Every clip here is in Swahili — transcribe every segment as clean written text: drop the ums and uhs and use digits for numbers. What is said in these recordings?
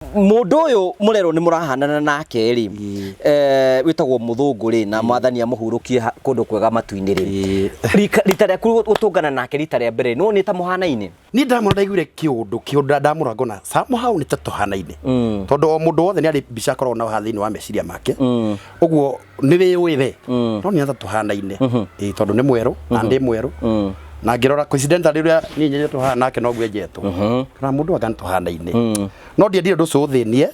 Mundu uyu murero ni murahanana nake ri witagwo Muthungu ri na mwathani amuhurukie kundu kwega matu-ini ri rita rĩaku gutungana nake rita rĩa mbere no ni ta muhanaine ni ndamundaiguire kiundu ndamurago na samu hau ni ta tuhanaine tondu o mundu wothe ni ari bica korwo na hathini wa meciria make uguo ni wiwe no ni ta tuhanaine tondu ni mweru na ndi mweru na ngirora coincidence riria ni nyenye tuhana nake no gwenjetwo na mundu aga tuhanaine no ndiendire nducu thinie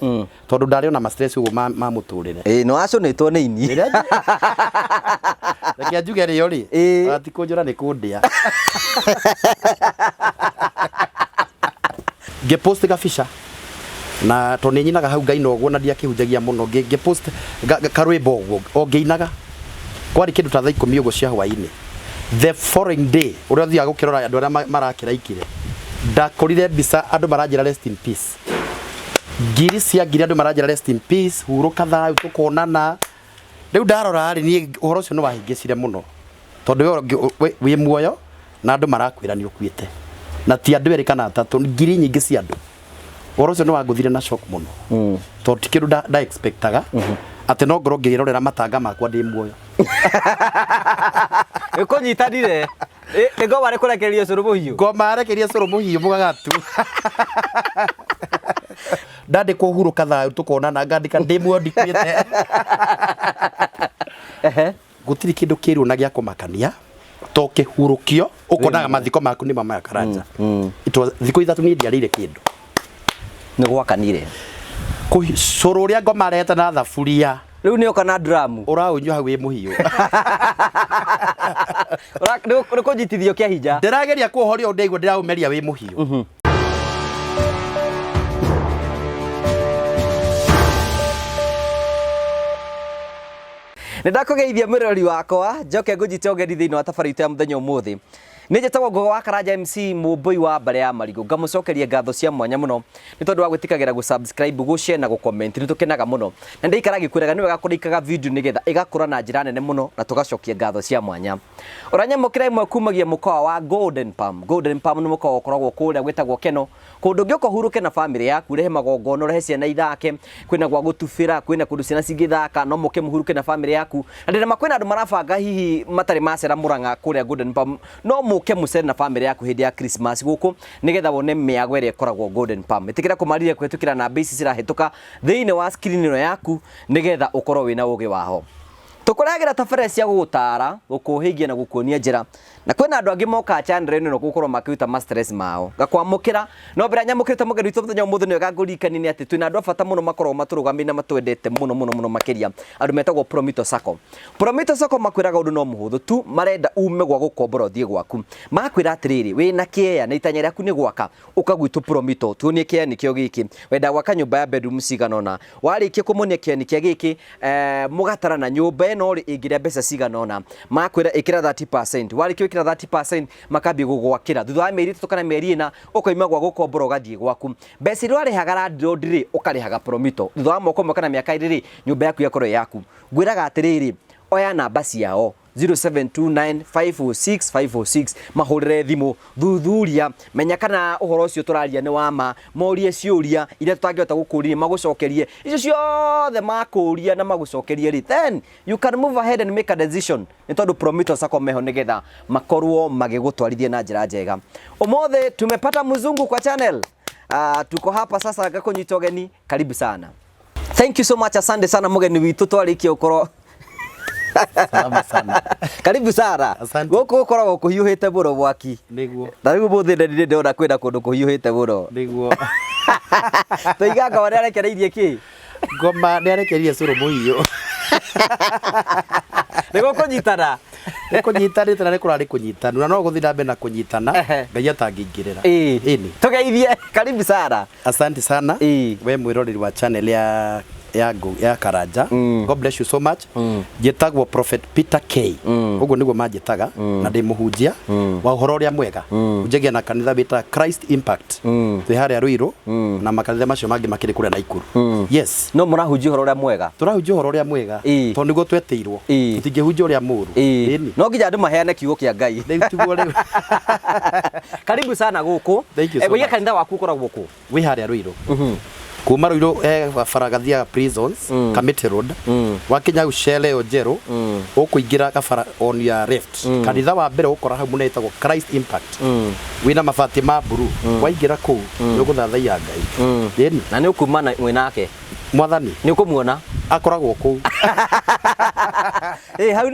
tondu ndari ona ma stress uguo ma muturire no aconetwo ni ini reke njuge rio ri ati kunjura ni kundia ngepost gabica na to ni nyinaga hau ngai no guo na ndiakihunjagia muno ngepost karwimbo uguo o ngeinaga kwari kindu ta thaa 10 uguo cia hwaini the following day uria thia gukirora andu aria marakiraikire ndakorire mbica andu maranjira rest in peace ngiri cia ngiri andu maranjira rest in peace huruka thayu tukonana riu ndarora ari ni uhoro ucio no wahingicire muno tondu wi muoyo na andu marakwira ni ukuite na ti andu erikana atatu ngiri nyingi cia andu uhoro ucio no wanguthire na shock muno tondu ti kindu da expectaga ati no ngoro ngirorera matanga makwa ndi muoyo ikunyitanire ngo bare kurekeria curu muhiu ngoma arekeria curu muhiu mugagatu ndande kuhuruka thayu tukonana ngandika ndi muoyo ndikwite gutiri kindu kiru na gya kumakania to kihurukio ukonaga mathiko maku ni mama ya karanja ito thiko ithatu ni ndiarire kindu ni gwakanire curu uria ngoma areta na thaburia riu ni okana drum uraunywa hau wi muhiu ura kunjitithio kia hinja ndirageria kuhoria undeigwo ndiraumeria wi muhiu Nindakugeithia mirori wakwa njoke ngujite ogeri thiini wa tabarite ya muthenya umuthi Nijetawa gogo wa Karanja MC mubui wa bare ya marigo ngamucokeria ngatho cia mwanya muno ni tondu wa gwitikagira gu subscribe gu share na gu comment ni tukenaga muno na ndikara gikwiraga ni wega kurikaga video nigetha igakura na njira nene muno na tugacokia ngatho cia mwanya uranyamukira imwe kumagia mukoa wa Golden Palm ni mukoa ukoragwo kuria gwitagwo Keno kundu ngioko huruke na family yaku rehe magongono rehe ciana ithake kwina gwa gutubira kwina kundu ciana cingithaka no muke muhuruke na family yaku na ndira makwina andu marabanga hihi matari macera Muranga kuria Golden Palm no muke mucere na family yaku hindi ya Christmas guku nigetha wone miago ire koragwo Golden Palm itikira kumarire kwetukira na base cirahituka thiini wa screen ino yaku nigetha ukorwo wina uge waho tukuragira tafare cia gutara gukuhingia na gukuonia njira na kwina andu angi moka channel ino no gukorwo makiruta ma stress mao gakwamukira no mbere nyamukirite mugeru itu muthenya umuthe ni gangurikani ni ati twina andu afata muno makorwo maturugami na matwendete muno makiria andu metagwo Promito Sacco makwiraga undu no muhuthu tu marenda ume gwa gukombora thie gwaku makwira atiriri wina kieya na itanya ryaku ni gwaka ukagwitu Promito tuonie kieya nikio giki wenda gwaka nyumba ya bedroom ciganona warikie kumunia kieya nikia giki mugatara na nyumba no ri ingiria mbeca ciganona makwira ikira 30% warikie ikira 30% makabi gugwakira thutha wa mieri 3 kana mieri 4 ukoima gwa gukombora ugathie gwaku mbeca iria warihagara ndiri ukarihaga Promito thutha wa moko kana miaka iriri nyumba yaku yakorwo yaku ngwiraga atiriri oya namba ciao 0729506506 mahurire thimu thuthuria menya kana uhoro ucio turaria ni wama morie ciuria iria tutangihota gukuria magucokerie icio ciothe makuria na magucokerie ri then you can move ahead and make a decision ni tondu Promito Sacco meho nigetha makorwo magigutwarithia na njira njega umothe tumepata mzungu kwa channel tuko hapa sasa gakunyita ugeni karibu sana thank you so much asante sana mugeni witu twarikia ukoro salama sana karibu sana goko ukoragwo kuhiuhite buro bwaki niguo na riu muthe ndi ndona kwenda kundu kuhiuhite buro niguo toigaga wari arekereirie ki ngoma ni arekereirie curu muhiu nigo kunyitana kunyitanite na nikurari kunyitana na no guthira mbe na kunyitana ngai atangingirira ini tugeithie karibu sana asante sana we mwiroreri wa channel ya Karanja God bless you so much jetagwo Prophet Peter K ugo niguo manjetaga na ndi muhunjia wa uhoro uria mwega unjagia na kanitha bita Christ Impact twi haria Ruiru na makanitha macio mangi makiri kuria na Ikuru yes no murahunjia uhoro uria mwega turahunjia uhoro uria mwega to niguo twetirwo tutingihunjia uria muru no nginya andu maheane kiugo kia Ngai karibu sana guku we kanitha waku ukoragwo ku wi haria Ruiru kuma Ruiru baragathia prisons Committee Road wakinya ucele ojero ukuingira gabara on your left kanitha wa mbere ukora hau munetagwo Christ Impact wina mabati ma blue waingira ku niguthathaia Ngai yeni na ni ukumana mwinake mwathani ni ukumuona akoragwo ku hau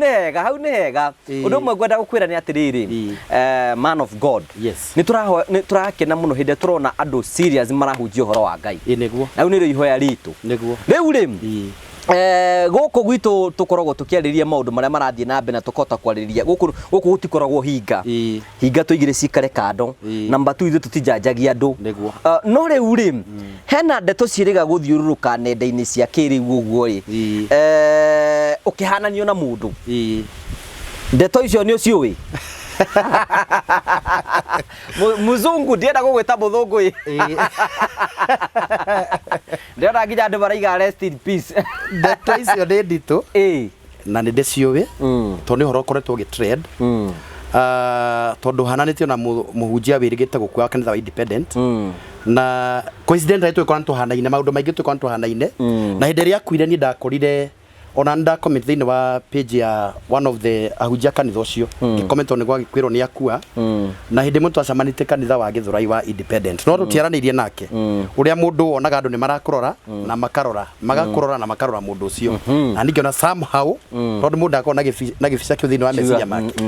ni hega undu mwe gwenda gukwira ni atiriri man of God yes ni turakena muno hinde turona andu serious marahunjia uhoro wa Ngai niguo na ni ihoya ritu niguo riu ri guku gwitu tukoragwo tukiariria maundu maria marathie na mbere na tukota kwariria guku gutikoragwo hinga tuigire cikare kando namba 2 ithu tutijanjagia andu no riu ri hena ndeto ciiriga guthiururuka nenda-ini cia kiriu uguo ri ukihananio na mundu ndeto icio ni uciui Muzungu ndienda gugwita muthungu ndiona nginya andu maraiga rest in peace ndeto icio ni nditu na nä ndä ciå tondå nä horo koretwo gä trend tondå hananätio na må hunjia wä rä gä te gå kua kanitha wa independent na coincidentally twä korana tuhanaine maå ndå maingä twä korana tuhanaine na hä ndä ä rä a akuire niä ndakorire ona nda comment thä wa page ya one of the ahunjia kanitha å cio ngä comment nä gwa gä kwä rwo nä akua na hä ndä ä mwe twacamanä te kanitha wa gä thurai wa independent no tå tiaranä irie nake å rä a må ndå wonaga andå nä marakårora na makarora magakårora na makarora må ndå å cio na ningä ona somehow tondå må ndå akorwo na gä bica kä thä inä wa meciria make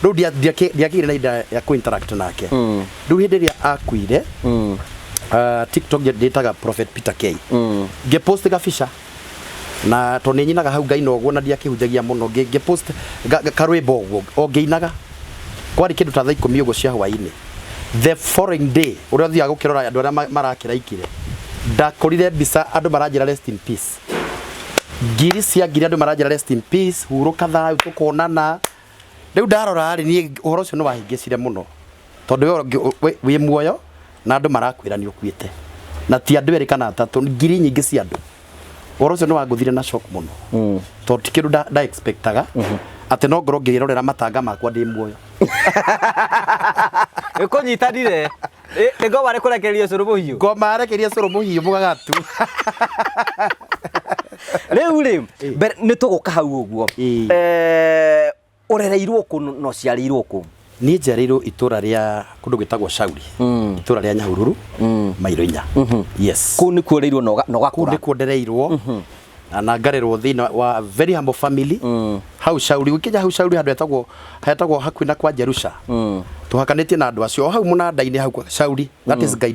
rä u ndiakä ire na inda ya kå interact nake rä u hä ndä ä rä a akuire TikTok ndätaga Prophet Peter K ngä post gabica na to nä nyinaga hau Ngai noguo na ndiakĩhunjagia mũno ngĩ post karwĩmbo ũguo o ngĩinaga kwarĩ kĩndũ ta thaa 10 ũguo cia hwainĩ the following day ũrĩa thiaga gũkĩrora andũ arĩa marakĩraikire ndakorire mbica andũ maranjĩra rest in peace ngiri cia ngiri andũ maranjĩra rest in peace hurũka thayũ tũkonana rĩu ndarora rĩ niĩ ũhoro ũcio nĩ wahingĩcire mũno tondũ wĩ muoyo na andũ marakwĩra nĩ ũkuĩte na ti andũ erĩ kana atatũ ngiri nyingĩ cia andũ oro cio nĩ wangũthire na shock mũno tondũ ti kĩndũ nda expectaga atĩ no ngorwo ngĩrorera matanga makwa ndĩ muoyo ĩkũnyitanire nĩ ngoma rekũrekereria cũrũ mũhiũ ngoma rekeria cũrũ mũhiũ mũgagatu rĩu rĩ nĩ tũgũka hau ũguo ũrereirwo kũ no ciarĩirwo kũ niĩ njiarĩirwo itũra rĩa kũndũ gwĩtagwo Shauri itũra rĩa Nyahururu Mairo-inya yes kũu nĩ kuoreirwo na ũgakũra kũu nĩ kuondereirwo na ngarerwo thĩinĩ wa very humble family hau Shauri gũkinya hau Shauri handũ hetagwo hakuhĩ na kwa Jerusha tũhakanĩtie na andũ acio hau mũnanda-inĩ hau Shauri that is Ngai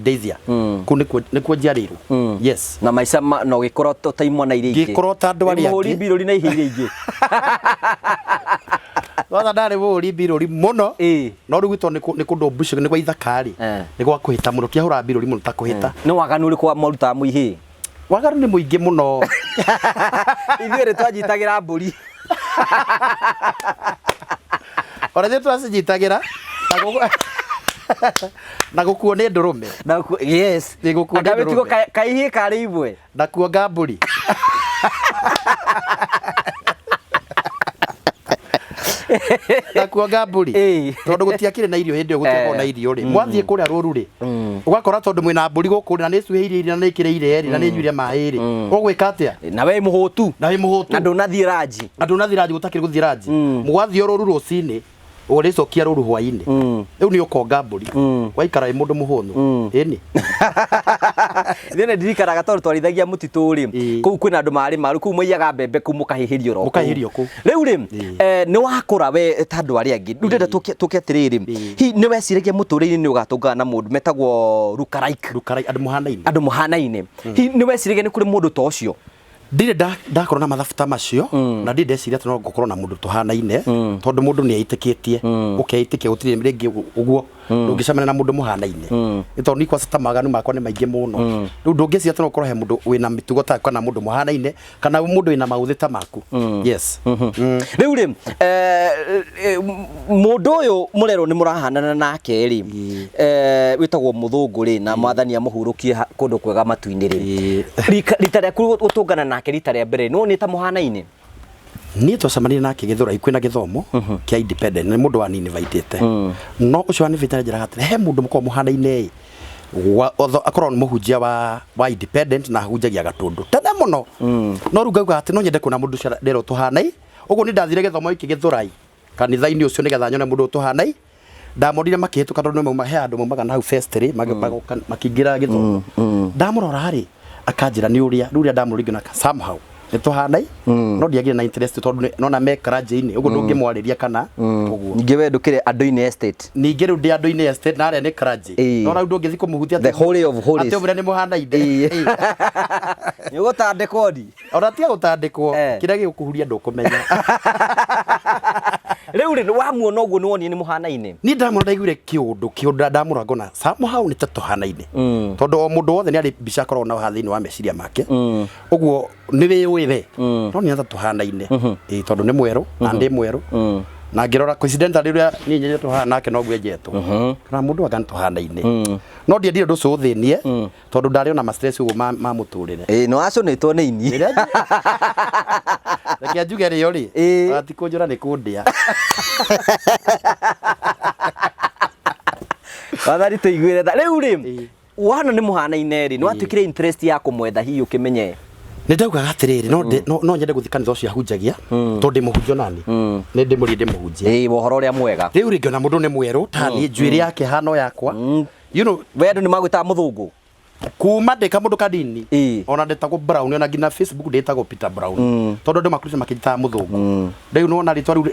kũu nĩkuo njiarĩirwo yes na maica no gĩkorwo ta imwana iria ingĩ gĩkorwo ta andũ arĩa angĩ mũhũri mbirũri na ihĩ iria ingĩ watha ndarĩ mũhũri mbirũri mũno no rĩu gwitũ nĩ kũndũ mbucio nĩ gwa ithakarĩ nĩ gwa kũhĩta mũno kĩahũra mbirũri mũno ta kũhĩta nĩ waganu ũrĩkũ marutaga mũihĩ waganu nĩ mũingĩ mũno ithuĩ twanyitagĩra mbũri ona ithuĩ twacinyitagĩra na gũkuo nĩ ndũrũme yes agawĩtigwo kaihĩ karĩ imwe na kuonga mbũri na kuonga mbũri tondũ gũtiakĩrĩ na irio hĩndĩ ĩyo gũtiakorwo na irio rĩ mwathiĩ kũrĩa rũru rĩ ũgakora tondũ mwĩna mbũri gũkũ na nĩ cuhĩirie irio na nĩ ĩkĩrĩire rĩ na nĩ nyuire maĩ rĩ ũgwĩka atĩa na we mũhũtu na ndũnathiĩ ranji gũtakĩrĩ gũthiĩ ranji mũgwathiĩ rũru rũcinĩ ũrĩcokia rũru hwainĩ rĩu nĩ ũkonga mbũri waikara wĩ mũndũ mũhũnũ ĩni ithuĩ nĩ ndirikanaga tondũ twarithagia mũtitũ rĩ kũu kwĩna andũ marĩ maru kũu maiyaga mbembe kũu mũkahĩhĩrio ro kũu rĩu rĩ nĩ wakũra we ta andũ arĩa angĩ rĩu ndĩrenda tũke atĩrĩrĩ hihi nĩ weciragia mũtũrĩre-inĩ nĩ ũgatũngana na mũndũ metagwo lookalike andũ mũhanaine hihi nĩ weciragia nĩ kũrĩ mũndũ ta ũcio ndirĩ ndakorwo na mathabu ta macio na ndirĩ ndeciria atĩ no ngũkorwo na mũndũ tũhanaine tondũ mũndũ nĩ aitĩkĩtie ũkeĩtĩkia gũtirĩ rĩngĩ ũguo ndũngĩcemania na mũndũ mũhanaine nĩ tondũ nikwa ta maganu makwa nĩ maingĩ mũno rĩu ndũngĩciria atĩ no ũkorwo he mũndũ wĩna mĩtugo ta kana mũndũ mũhanaine kana mũndũ wĩna maũthĩ ta maku yes rĩu rĩ mũndũ ũyũ mũrerwo nĩ mũrahanana nake rĩ wĩtagwo Muthungu rĩ na mwathani amũhurũkie kũndũ kwega matu-inĩ rĩ rita rĩaku gũtũngana nake rita rĩa mbere nĩ ta mũhanaine niĩ twacemanirie nake Gĩthũrai kwĩna gĩthomo kĩa independent nĩ mũndũ wa ninivitĩte no ũcio wa ninivitĩte njĩraga atĩrĩ he mũndũ mũkorwo mũhanaine akorwo muhunjia wa independent na hunjagia gatundu tene muno no ruga ati no nyende kuna mundu ndero tuhanai uguo ni ndathire githomo iki githurai kanitha-ini ucio nigetha nyone mundu tuhanai ndamorire makihituka tondu mauma he andu maumaga na hau festry makingira githomo ndamurora hari akanjira ni uria ndamurige na somehow nituhanai no ndiagire na interest tondu nona me karaje-ini uguo ndungimwariria kana uguo ninge we ndukire andu-ini estate ninge ru ndi andu-ini estate na aria ni karaje no rau ndungithi kumuhutia the holy of holies ati umure ni muhanaine ni gutandikwo ndi ona tia gutandikwo kiria gikuhuria ndukumenya riu ri wamuona uguo niwoni ni muhanaine ni ndamura ndaiguire kiundu ndamura ngona somehow ni tuhanaine tondu o mundu wothe ni ari bica korwo na hathini wa meciria make uguo ni we no ni tuhanaine tondu ni mweru na ndi mweru na ngirora coincidentally riria ni nyenye tuhana nake no gwejetwo na mundu anga tuhanaine no ndiendire nducu thinie tondu ndari ona ma stress uguo ma muturire no acio ni to neini reke njuge rio ri ati kunjura ni kundia wathari tuiguire tha riu ri uhana ni muhanaine ri no atukire interest ya kumwetha hiyo kimenye ni ndaugaga atiriri no nyende guthikana ucio ahunjagia tondu ndi muhunjio nani ni ndi muri ndi muhunjia wohoro uria mwega riu ri ngiona mundu ni mweru tani njuiri yake hano yakwa you know we andu ni magwita muthungu kuma ndika mundu kadini ona ndetagwo Brown ona ngina Facebook ndetagwo Peter Brown tondu ndi makurisa makita muthungu riu no na ritwa riu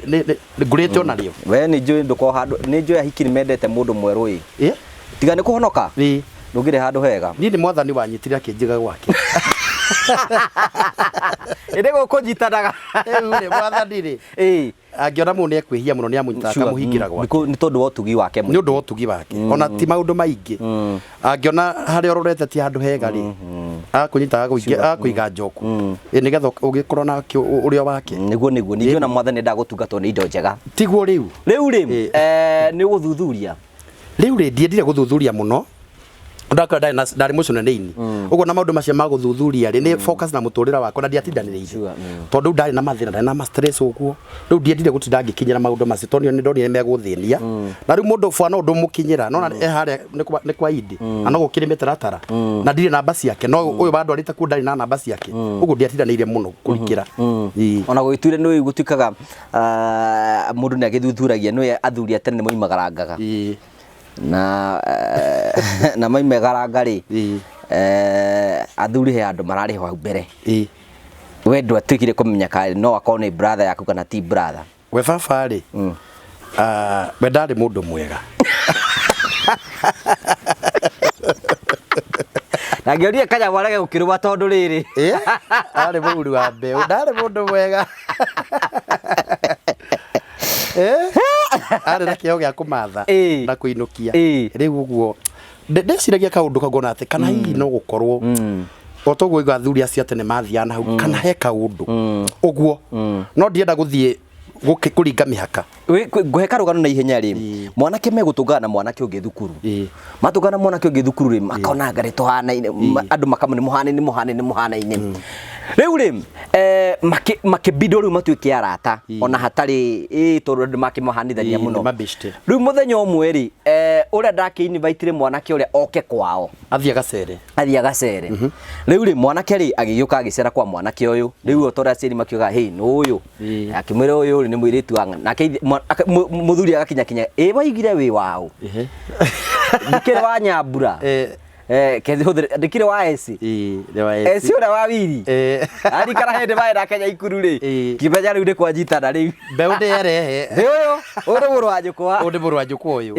ngurite ona rio we ni njui nduko handu ni njui ahiki ni mendete mundu mweru tiga ni kuhonoka ndugire handu hega ni mwathani wanyitire akinjiga gwake ende gukujitanaga uri mwathani ri angiona mundu ni ekwihia muno ni amunyita akamuhingira gwake ni tondu wa utugi wake ni undu wa utugi wake ona ti maundu maingi angiona hari ororete ti handu hega ri akunyita akuiga njoku nigetha ugikorwo na urio wake niguo ningiona mwathani ndagutungatwo ni indo njega tiguo riu ri ni guthuthuria riu ri ndiendire guthuthuria muno ndakora ndari mucuneneini uguo na maundu macio ma guthuthuria ri ni focus na muturira wakwa na ndiatindaniriire tondu ndari na mathina ndari na ma stress uguo riu ndiendire gutinda ngikinyira maundu macio tondu ni ndonire meguthinia na riu mundu fwana undu mukinyira no na haria ni kwa idi ana gukiri mitaratara na ndire namba ciake no uyu bandu arite ku ndari na namba ciake uguo ndiatindaniriire muno kurikira ona gwituire ni gutikaga mundu ni agithuthuragia no athuri atene moimagarangaga na maimegaranga ri athuri he andu marari hau mbere we ndu atikire kumenya kai no akorwo ni brother yaku kana ti brother we baba ri we ndari mundu mwega na ngioria kanya warege gukirwa tondu riri ari mũguri wa mbeu ndari mundu mwega ari na kĩo gĩa kũmatha na kũinukia rĩu ũguo ndeciragia kaũndũ kagona atĩ kana hihi no gũkorwo otoguo iga athuri acio tene mathiana hau kana he kaũndũ ũguo no ndienda gũthiĩ kuringa mihaka nguhe karugano na ihenya ri mwanake megutungana na mwanake ungi thukuru matungana mwanake ungi thukuru ri makona ngare tuhanaine andu makamuni muhanaine riu ri makibido ri matuike arata ona hatari tondu makimuhanithania muno riu muthenya umwe ri uria ndake invite mwanake uria oke kwao athia gacere riu ri mwanake ri agiuka agicera kwa mwanake uyu riu otora ciri makiuga hey no uyu akimwira uyu ni mwiritu wanga nake muthuri agakinya waigire wi wao ndikire wa nyambura ndikire wa esi esi ura wa wiri ari kara hende bae na Kenya ikuru ri kibenya riu kwa jitana riu mbeu nderehe uyu uri muru wa njukwa uyu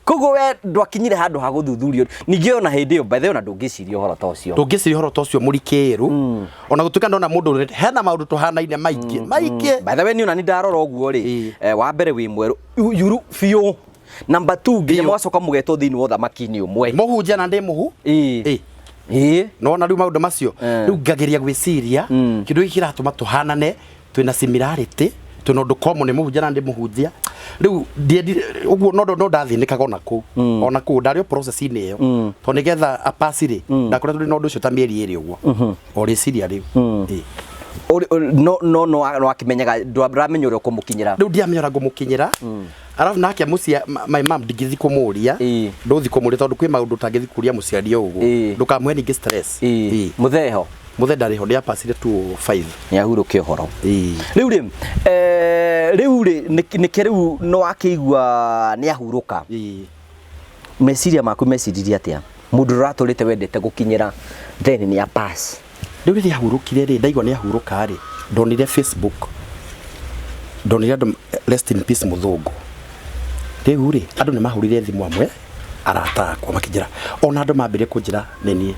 koguo we ndwakinyire handu ha guthuthurio ningi ona hindi yo by the way ona ndungiciria horo ta ucio murikiru ona gutuika ndona mundu hena maundu tuhanaine maingi by the way ni ona ni ndarora uguo ri wa mbere wi mweru yuru fiu number 2 nginya mwacoka mugetwo thini wa thamaki-ini umwe muhunjia na ndi muhu no na riu maundu macio riu ngageria gwiciria kindu giki kiratuma tuhanane twina similarity twina undu common muhunjia na ndi muhunjia riu uguo no ndathinikaga ona ku ndario process ini iyo to nigetha apasiri ndakora tuli na undu ucio ta mieri iri uguo o riciria riu no akimenyaga ndramenya uri kumukinyira riu ndiamenya ngumukinyira arafu nake mucia my mom ndigithi kumuria nduthi kumuria tondu kwi maundu tangithi kuria muciari uguo ndukamwe ningi stress mutheho ndariho ndia pasire 205 yahuruke horo riu riu no akigua ni ahuruka meciria maku meciririe atia mundu raturite wendete gukinyira then ni a pass riu ri ahurukire ri ndaigwa ni ahuruka ri ndonire Facebook ndonire rest in peace Muthungu riu ri andu ni mahurire thimu amwe arata kwa makijira ona andu mambire kunjira nini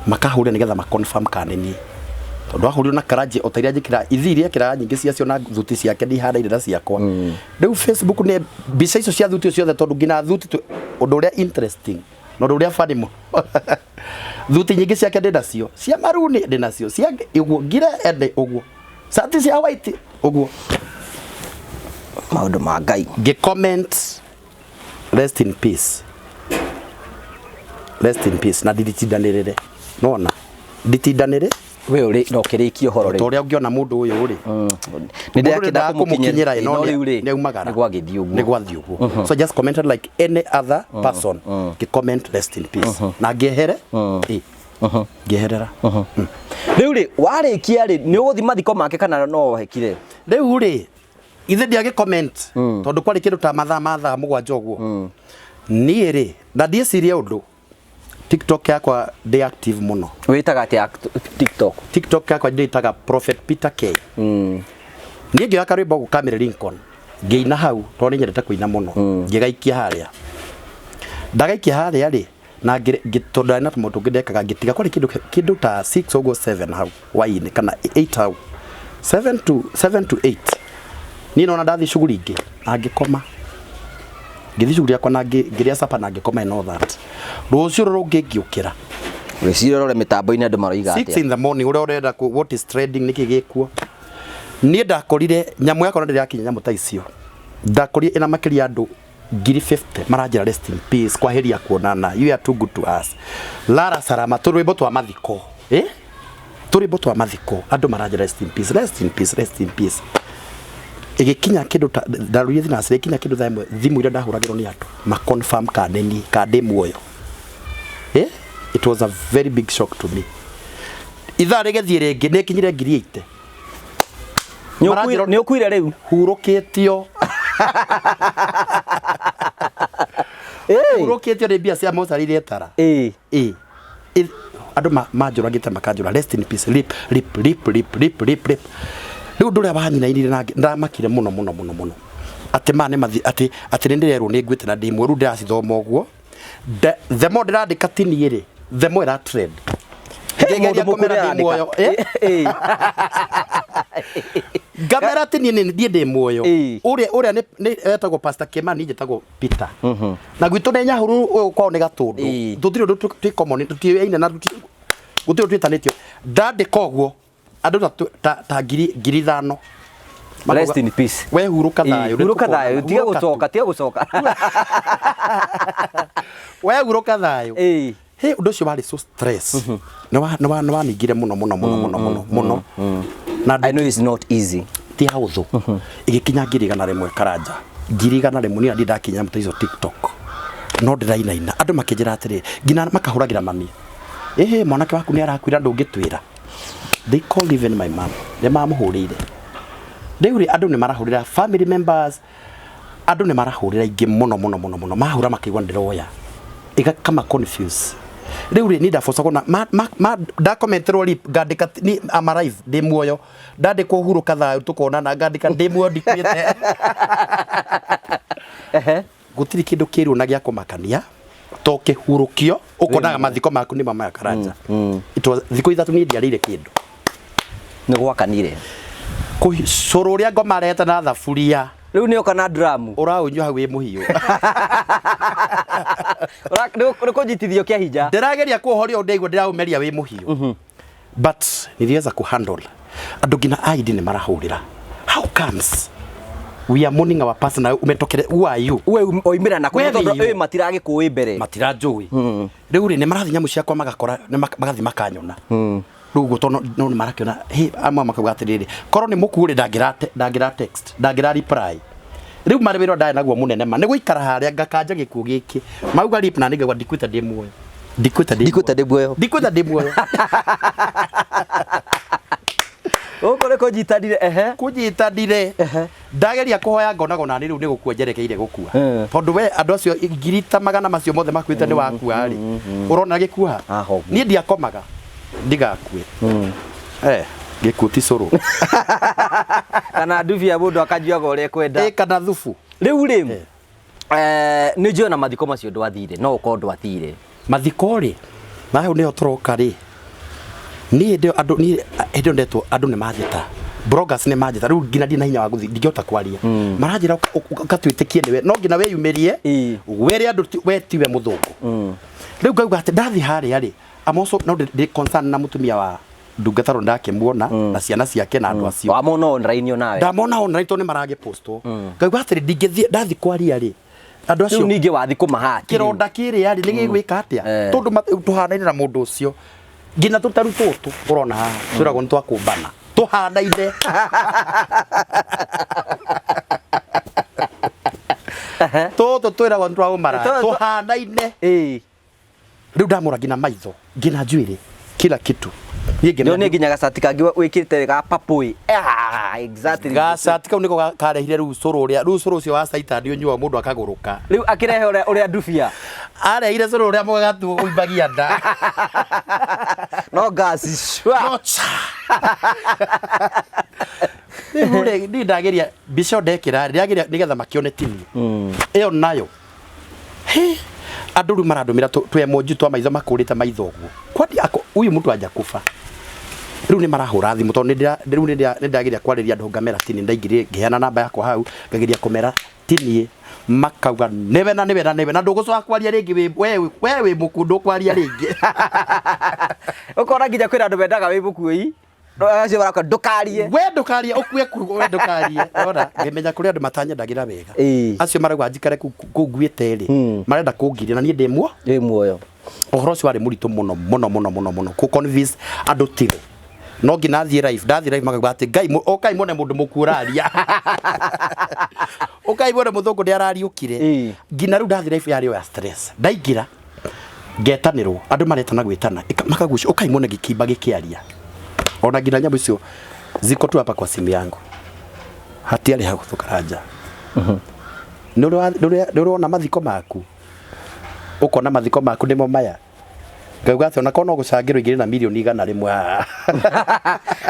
makahurira nigetha ma confirm kana ni tondu ahurira na karaji otairia njikira ithiria kira nyingi ciacio na thuti ciake ndi handa irira ciakwa riu Facebook ni bica icio cia thuti ciothe tondu ngina thuti undu uria interesting no ndu uria funny mo thuti nyingi ciake ndi nacio cia maruni ndi nacio cia uguo ngire ende uguo sati cia white uguo maundu ma ngai ge comment rest in peace na nditidanirire nona nditidanire we uri no kirikio horo ri toria ungiona mundu uyu uri ni ndakida kumukinyira no ni umagara ni gwagithi uguo ni gwathi uguo so just commented like any other person ki comment rest in peace na ngehere ngeherera riu ri warikia ri ni uguthi mathiko make kana no hekire riu ri ithe ndiage comment tondu kwari kindu ta mathaa mugwanja uguo nie ri na ndieciria undu TikTok yakwa ndi active muno witaga ati TikTok yakwa nditaga Prophet Peter K nie ngioya karimbo ku Camera Lincoln ngeina hau tondu nyendete kuina muno ngigaikia haria ndagaikia haria ri na ngitondana na tumundu ngidekaga ngitiga kwari kindu ta 6 uguo 7 hau waini kana 8 hau 7 to 8 ni nona ndathi shughuli ingi angikoma ngithi shughuli yakwa na ngiria sapa na ngikoma and all that rucio rungi ngiukira reciro rore mitambo-ini andu maroiga atia 6 in the morning uri urenda what is trading niki gikuo nie ndakorire nyamu yakwa ndirakinya nyamu ta icio ndakorire ina makiria andu 50 maranjira rest in peace kwa heri ya kuonana you are too good to us lara salama turwimbo twa mathiko turwimbo twa mathiko andu maranjira rest in peace igikinya kindu ndaruye thina sire kinya kindu thimu ira ndahuragirwo ni andu ma confirm kaneni kande muoyo it was a very big shock to me itha regethie ringi ne kinyire ngiri 8 ni ukuire riu hurukitio hurukitio ni bia cia mocarire tara andu manjuragite makanjura rest in peace rip riu nduria banyina inire ndamakire muno ati mane mathi ati ndirerwo ni ngwite na ndimwe ru ndiracithoma uguo the more ndirandika tinie ri the more ra trend ngegeria kumera ndi muoyo gamera tinie ni ndi muoyo uria ni etagwo pastor Cemania njitagwo Peter na gwitu ne nyahuru uyu kwao ni gatundu tutiro tu common tutiaine na gutiro twitanitio ndandika uguo andu ta ngiri 5 rest in peace we huruka thayo tiga gucoka we huruka thayo he undu cio wari so stress no waningire muno na I know it's not easy ti hauthu igikinya ngiri 100 karanja ngiri 100 ni andi ndakinya mutaizo TikTok no ndirainaina andu makinjira atiri ngina makahuragira mami mwanake waku ni arakwira ndungitwira they called even my mom the mom hurire riu andu ni marahurira family members andu ni marahurira ingi muno mahura makigwa ndiroya igakama confuse riu ni ndafosa kona da commentero lip ngandika ni amarive ndi muoyo ndandikwo huruka thayo tukona na ngandika ndi muoyo ndikwite gutiri kindu kiru na gya kumakania toke hurukio ukonaga mathiko maku ni mama ya karanja ito thiko ithatu ni ndiarire kindu ni gwakanire kucuru ria ngoma reta na thaburia riu ni okana drum uraunywa wi muhiu ura kujitithio kia hija ndirageria kuhoria ndeigwa ndiraumeria wi muhiu but niliweza kuhandle andu ngina ID ni marahurira how comes we are mourning our person umetokere who are you we oimira na tondu matirage kuwi mbere matiranjui riu ni marathinya muciakwa magakora magathi makanyona rugo tono no marakiona he ama makauga atiriri korwo ni mukuri ndangira text ndangira reply riu maribiro ndae naguo munene ma ni guikara haria ngakanja gikuo giki mauga rip na nigwa ndikwita ndi muoyo ndikwita ndi muoyo ukore kunyitanire ndageria kuhoya ngonago na riu ni gukua njerekeire gukua tondu we andu acio ngirita magana macio mothe makwite ni wakua ri urona gikuha ni ndiakomaga ndigakue gikuo ti curu kana ndubi ya mundu akanjuaga uria kwenda kana thubu riu ni njona mathiko macio ndwathire no uko ndwathire mathiko ri mahe niho turoka ri ni ndio ndetwo andu ni mathita bloggers ni mathita riu ngina ndina hinya wa guthi ndingihota kwaria maranjira ukatwitikie niwe no ngina we yumirie were andu we tiwe muthungu riu ngauga ati ndathi haria ri amoso no de concern na mutumia wa ndungataro ndakimuona na ciana ciake na andu acio amona online yo nawe ndamona online to ni marage postwo ngauga ati ndingithie ndathi kwaria ri andu acio ninge wathi kumahaki kironda kiri ari nigigwika atia tondu tuhanaine na mundu ucio ngina tutaru tutu urona haha twiragwo ni twakumbana tuhanaine tutu twiragwo ni twaumara tuhanaine riu ndamura ngina maitho ngina njuiri kila kitu ndio ni nginya gacati kangi wikirite ga papui exactly gacati kau niko karehire riu curu ucio wa saita ndio nyua mundu akaguruka riu akirehe uria ndubia arehire curu uria mugatu uimbagia nda no gasi shwa ni ndageria mbica ndekira ndageria nigetha makione tinie iyo nayo andu riu marandumira twe moju twa maitho makurite maitho guo kwani uyu mtu aja kufa riu ni marahura thimu tondu riu ni ndageria kwariria andu ngamera tinie ndaingire ngiheana namba yakwa hau ngageria kumera tinie makauga nebe na ndugucoka kwaria ringi we mukundu kwaria ringi ukora nginya kwira andu bendaga wi mukui acio baraka ndukarie ukue kurugo we ndukarie ora ngimenya kuri andu matanyendagira wega acio marauga njikare kunguite ri marenda kungiria na nie ndi muoyo uhoro ucio wari muritu muno ku convince andu tire no ngina ndathi live magauga ati ngai okai mone mundu mukuraria okai mone muthungu ndi arariukire ngina riu ndathi live yari ya stress ndaingira ngetanirwo andu maretana gwitana makagucia okai mone gikimba gikiaria ona ngina nyamu icio ziko tu hapa kwa simu yangu hatiari hagutukaraja nurona mathiko maku ukona mathiko maku ndimo maya ngauga ati ona kono gucangirwo igire na milioni 100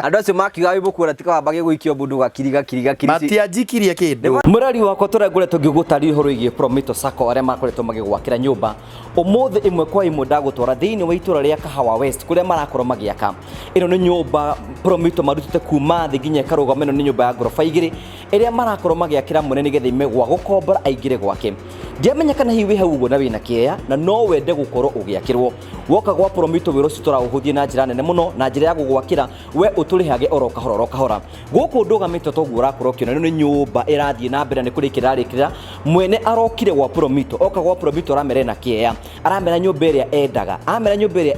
andu acio makiuga wi mukura tika wambage guikio mundu gakiriga matianjikirie kindu murari wakwa turengoretwo ngigutaria uhoro igie Prometo Sacco aria makoretwo magigwakira nyumba umuthi imwe kwa imwe ndagutwara thiini wa itura ria Kahawa West kuria marakorwo magiaka ino ni nyumba Prometo marutite kuma thi nginya karugamo ino ni nyumba ya ngorofa igiri iria marakorwo magiakira mwene nigetha ime gwa gukombora aingire gwake ndiamenya kana hiwi hau uguo na wina kieya na no wende gukorwo ugiakirwo woka gwa Prometo wiro citora uhuthie na njira nene muno na njira ya gugwakira we uturihage oro kahora guku ndugamite toguo urakorwo kiona ni nyumba irathie na mbere ni kurikira arikira mwene arokire gwa Prometo oka gwa Prometo aramere na kieya aramera nyumba iria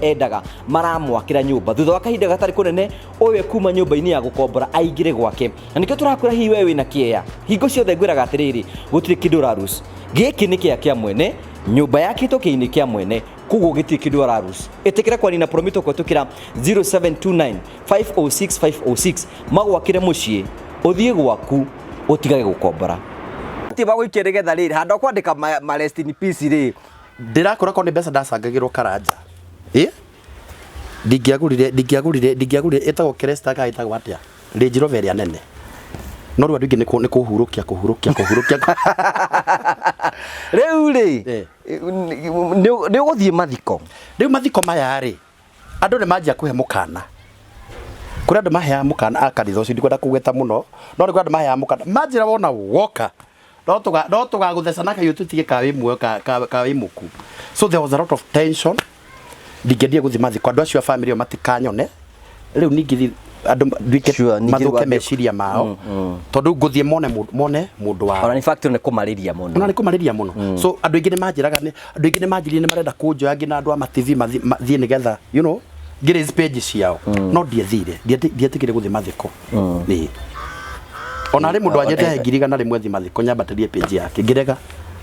endaga maramwakira nyumba thutha wa kahinda gatari kunene uyu kuma nyumba-ini ya gukombora aingire gwake na nikio turakura hi we wina kieya hingo ciothe ngwiraga atiriri gutiri kindu rarus giki ni kia mwene nyumba yake toke-ini kia mwene kugo giti kindu ararus etekera kwani na Prometo kwatukira 0729 506 magwakire mucii uthie gwaku utigage gukombora tiba guikia nigetha riri handa kwandika ma rest in peace ri ndirakora ko ni mbeca ndacangagirwo karanja ndingiagurire etagwo Cresta gaitagwo atia Range Rover ya nene no rwa ndingi ni kuhurukia riu ri ni uguthie mathiko riu mathiko maya ri andu ni manjia kuhe mukana kuri andu mahea mukana akanitha ucio ndikwenda kugeta muno no ni andu mahea mukana manjira wona woka no tugaguthecana kayo tutige kawi muoyo kawi muku so there was a lot of tension ndigedia guthi mathiko andu acio family o matikanyone riu ningithi andu ndwike mathuke meciria mao tondu nguthie mone mundu wao ona in fact ni kumariria muno so andu ingi ni manjiraga ni andu ingi ni manjiri ni marenda kunjoya ngi na andu ama TV thie nigetha you know ngire page ciao no ndiethire ndietikire guthi mathiko ni ona ri mundu anjete hengiriga na rimwe thi mathiko nyambatirie page yake ngirega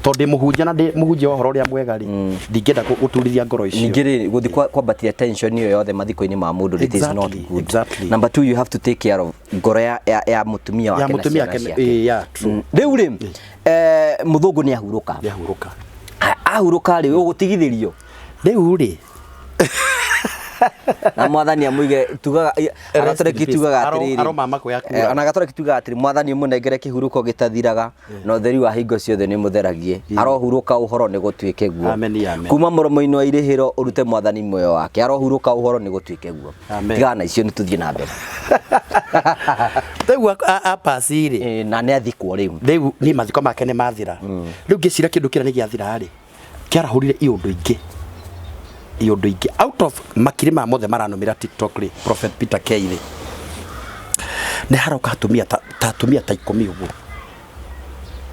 tondu muhunjia na muhunjia ohoro ria mwega ri ndingenda guturithia ngoro icio ningiri guthi kwambatia tension iyo yothe mathiko-ini ma mundu it is not good. Number 2 you have to take care of ngoro ya mutumia wake na ciana ciake. Yeah, true. Riu ri Muthungu ni ahuruka ahuruka ri ugutigithirio riu ri na mwathani amuige tugaga agatoreki tugaga atiriri aroma mako yaku ana agatoreki tugaga atiri mwathani munengere kihuruko gitathiraga na utheri wa hingo ciothe ni mutheragie arohuruka uhoro ni gutuike guo kuma muromo-ini wa irihiro urute mwathani muoyo wake arohuruka uhoro ni gutuike guo tigana icio ni tuthie na mbere tegua apasiri na ne athikwo riu ni mathiko make ni mathira riu ngicira kindu kira ni giathira ri kiarahurire iundu ingi out of makirima mothe maranomira TikTok ri Prophet Peter K ri ne haroka atumia ta 10 uguo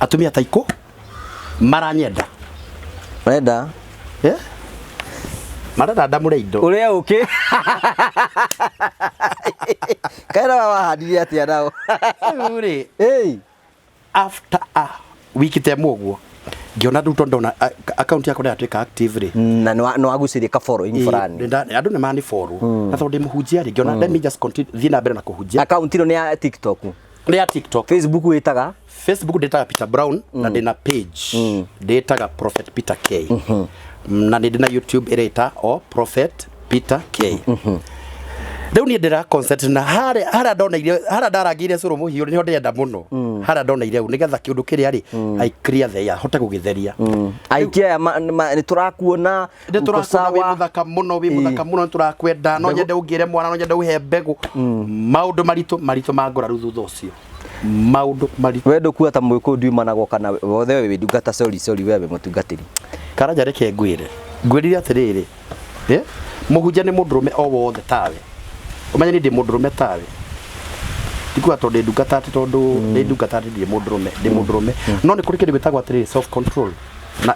atumia ta 10 maranyenda marenda ndamure indo uria uke kaira wahandirie atia nao uri after a wiki temu uguo ngiona ndu ndona account yako ya twika active ri na no agucirie ka following fulani andu ne mani follow na tondu muhunjia ri ngiona let me just continue thina mbere na kuhunjia account ino ni ya TikTok Facebook witaga ndetaga Peter Brown na ndina page ndetaga Prophet Peter K na ndina YouTube ireta o Prophet Peter K riu ni ndira concept na hara ndarangire curu muhiu ni ho ndenda muno hara ndona ire nigetha kiundu kiria ri ai clear the hote gugitheria aikia ni turakuona wi muthaka muno ni turakwenda no nyende ungire mwana no nyende uhe mbegu maundu marito ma ngora thutha ucio maundu marito wendo kuwa ta mwiko ndiumanago kana wothe we ndungata sorry wewe mutungatiri karanja reke ngwirire atiriri muhunjia ni mundurume o wothe tawe umenya ndi mundurume tawe tikwa tondu ndungata ati tondu ndi ndungata ati ndi mundurume no ni kuri kindu bitagwa atiri self control na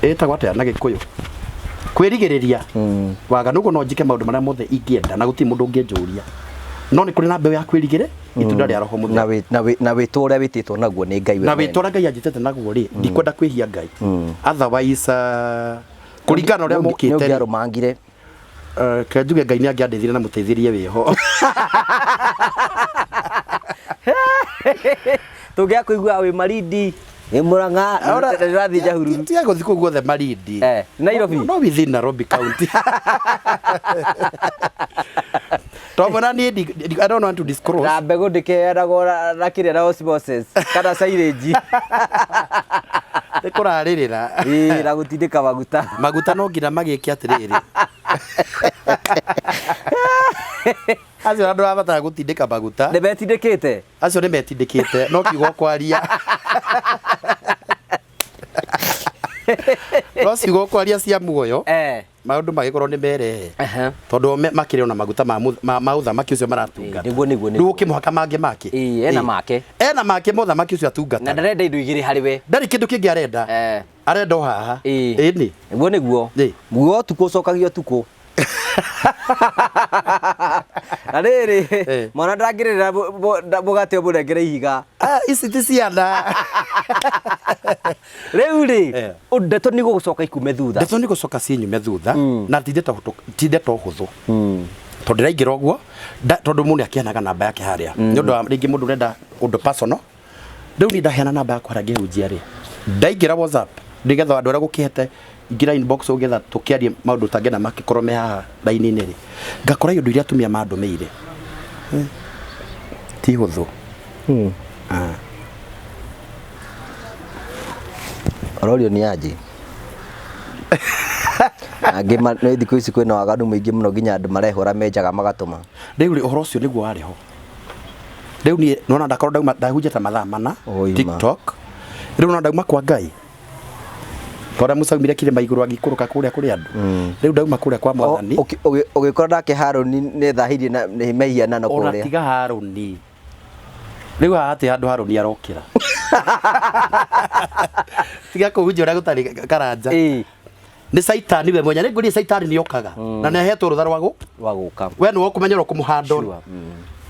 etagwa atia na gikuyu kwirigiriria waga nugo no njike maundu maria mothe ingienda na guti mundu ungienjuria no ni kuri na mbeu ya kwirigire itunda ria roho muthia na witu uria wititwo naguo ni Ngai na witu uria Ngai anjitete naguo ri ndikwenda kwihia Ngai otherwise kuringana uria mukite ni ngiarumangire kajuge Ngai ni angiandithire na muteithirie wiho tugia kuigua wi Marindi ni Murang'a ndirathi jahuru tiga guthi ku guothe Marindi Nairobi no within Nairobi county Tobona ni I don't want to disclose na mbegu ndikeerago na kiria na osmosis kana silage kurarĩrĩra na gutindika maguta no ngira magĩke atirĩrĩ acio andu abatara gutindika maguta nĩ metindĩkĩte acio nĩ metindĩkĩte no kiugo kwaria no ciugo kwaria cia muoyo maundu magikorwo ni merehe tondu makire ona maguta ma uthamaki ucio maratungata niguo kimuhaka mangi make ena make muthamaki ucio atungata na ndarenda indo igiri hari we ndari kindu kingi arenda arenda haha ni niguo muo tuko cokagio tuko arere mwana ndangirira bugate obulengere ihiga ici ti ciana riu ri ndeto ni gucoka ikume thutha ndeto ni gucoka cinyume thutha na tindeta uhuthu tondu ndiraingira uguo tondu mundu akianaga namba yake haria ni undu ringi mundu urenda undu personal riu ni ndaheana namba yakwa haria ngihunjia ri ndaingira WhatsApp ndigetha andu aria gukihete ingira inbox ugetha tukiarie maundu tangena makikorwo me haha line-ini ri ngakora indu iria atumia mandumeire ti huthu Ororio ni aje agima no thiku ici kwina waganu muingi muno nginya andu marehora menjaga magatuma riu ri uhoro ucio niguo ariho riu ni nona ndakorwo ndauma ndahunjata mathaa mana TikTok riu nona ndauma kwa Ngai tora musaumire kire maiguru agikuruka kuria kuri andu riu ndauma kuria kwa mwathani ugikora ndake Haruni ni thahirie na ni mehia nano kuria ora tiga Haruni riu ati handu Haruni arokira tiga kuhunjia ura gutari karanja ni saitani we mwenye nguri saitani ni okaga na ne hetwo rutha rwa guka we no kumenyera kumuhando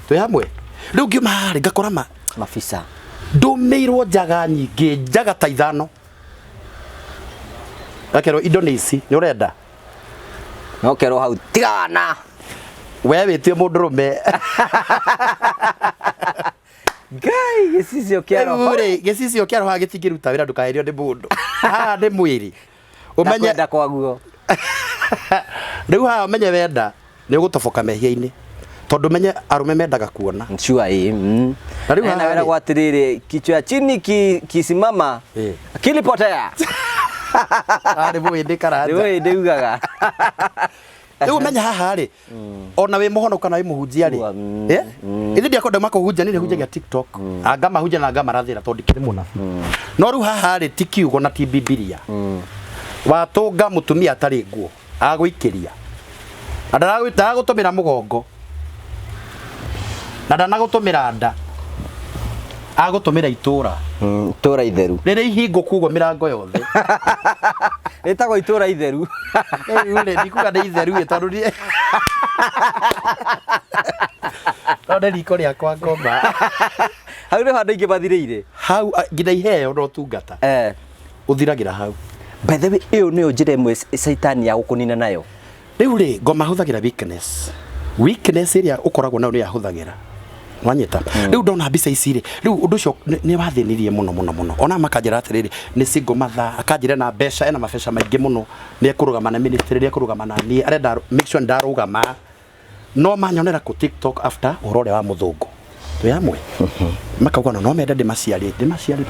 twi hamwe riu ngiuma ngakora mafisa ndumirwo njaga nyingi njaga ta ithano akero indo ni ici ni urenda no kero hau tigana we witio mundurume Ngai gicicio kiaro uri gicicio kiaro ha gitingiruta wira ndukaherio ni mundu ha ni mwiri umenye kwenda kwaguo riu ha umenye wenda ni ugutoboka mehia-ini tondu menye arume mendaga kuona nchua na riu na wera gwatiriri kichwa chini kisimama kilipotea ari mwindi karanja wewe ndeugaga riu umenye haha ri ona wi muhono kana wi muhunjia ri ithi ndia konde makuhunjia ni hunjagia TikTok anga mahunjia na anga marathira tondu kiri munabi no riu haha ri tikiugo na ti Biblia watunga mutumia atari nguo aguikiria na ndaragutumira mugongo na ndanagutumira nda agutumira itura itura itheru riri ihingo kugo mirango yothe etagwo itura itheru ule ndikuga ni itheru tondu ni tondu riko riakwa ngoma hau ni handu ingi bathiriire hau nginya iheo no tungata uthiragira hau by the way iyo niyo njira imwe saitani ya gukunina nayo riu ri ngoma huthagira weakness iria ukoragwo nayo ni ahuthagira wanyita riu ndona mbica ici ri riu undu cio ni wathinirie muno ona makanjira atiriri ni single matha akanjira na mbeca ena mabesha maingi muno ni ekurugama na ministry ni ekurugama na ni arenda make sure ndarugama no manyonera ku TikTok after urore wa muthungu twi hamwe makauga no menda ndimaciari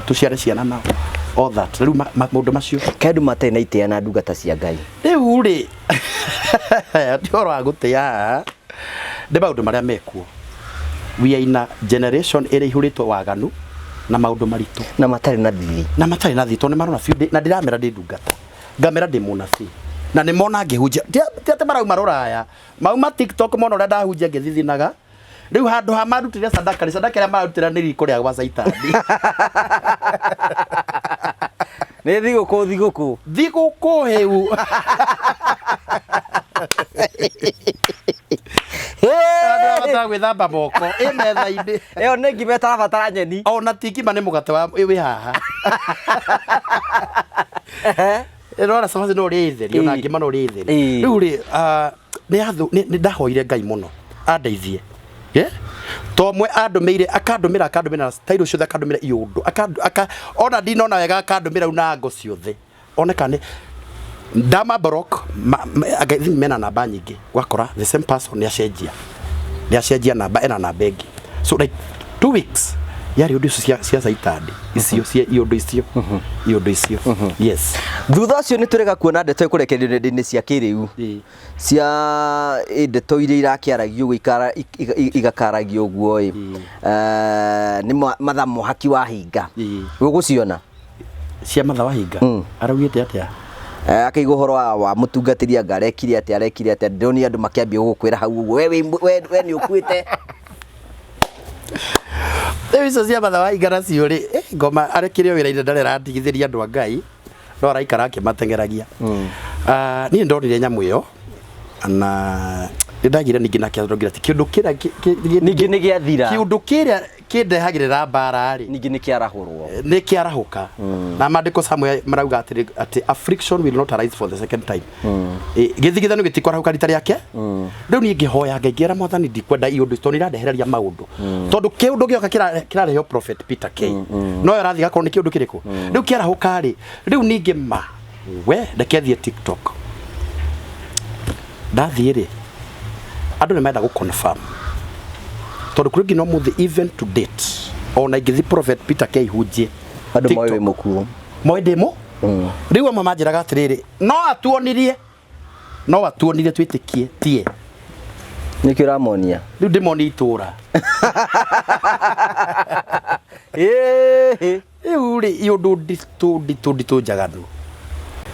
tuciare ciana nao all that riu maundu macio kendu matena itia na ndungata cia Ngai riu ri tioro agutia ndi maundu maria mekuo we are in a generation ere ihuritwo waganu na maundu maritu na matari na thithi to ni marona fiu na ndiramera ndi ndungata ngamera ndi munabi na ni mona ngihunjia ti ate marauma ruraya mauma TikTok mona ura ndahunjia ngithithinaga riu handu ha marutire sadaka ria marutira ni riko ria gwa saitani ni thiguku heu Anda gwithamba moko metha-ini iyo ni ngima tarabatara nyeni ona tikima ni mugate wa wi haha rora sababu no ri theri ona ngima no ri theri riu ri ni ndahoire Ngai muno andeithie to mwe akandumira style ciothe akandumira iundu ona ndinona wega akandumira una ngo ciothe onekane ndama barok agathi mena namba nyingi wakora the same person ni acenjia namba ena namba ingi so like 2 weeks yari undu cia saitani icio cia iundu icio yes thutha ucio ni turega kuona ndeto ikurekererio nenda-ini cia kiriu cia ndeto iria irakiaragio guikara igakaragio uguo ni mathamo haki wa hinga guguciona cia matha wa hinga araugite atia akaiga uhoro wa mutungatiri arekire atia ndoni andu makiambia gukwira hau we ni ukuite Dewiso cia matha wa hinga nacio ri ngoma arekire wira ina ndarera ndigithiria andu a Ngai no araikara akimatengeragia ni ndonire nyamu iyo na ndagira ningi na kiathongira ti kiundu kira ningi ni giathira kiundu kiria kindehagirira mbara ri ningi ni kiarahurwo ni kiarahuka na mandiko samwe marauga ati affliction will not arise for the second time githigithano gitikwarahuka rita riake riu ni ngihoya Ngai ngira mwathani ndikwenda iundu to ni radeheraria maundu tondu kiundu gioka kirareho prophet Peter K no yo rathiga ko ni kiundu kiriku riu kiarahuka ri riu ni ngima we ndekethie TikTok ndathire andu ni menda gu confirm tondu kuri ngino muthi even to date ona ngithi prophet Peter K hunjie andu moyo mukuo moyo demo riu mama njiraga atiriri no atuonirie twitikie tie niki uramonia riu ndimoni itura riu ri iundu nditu njaganu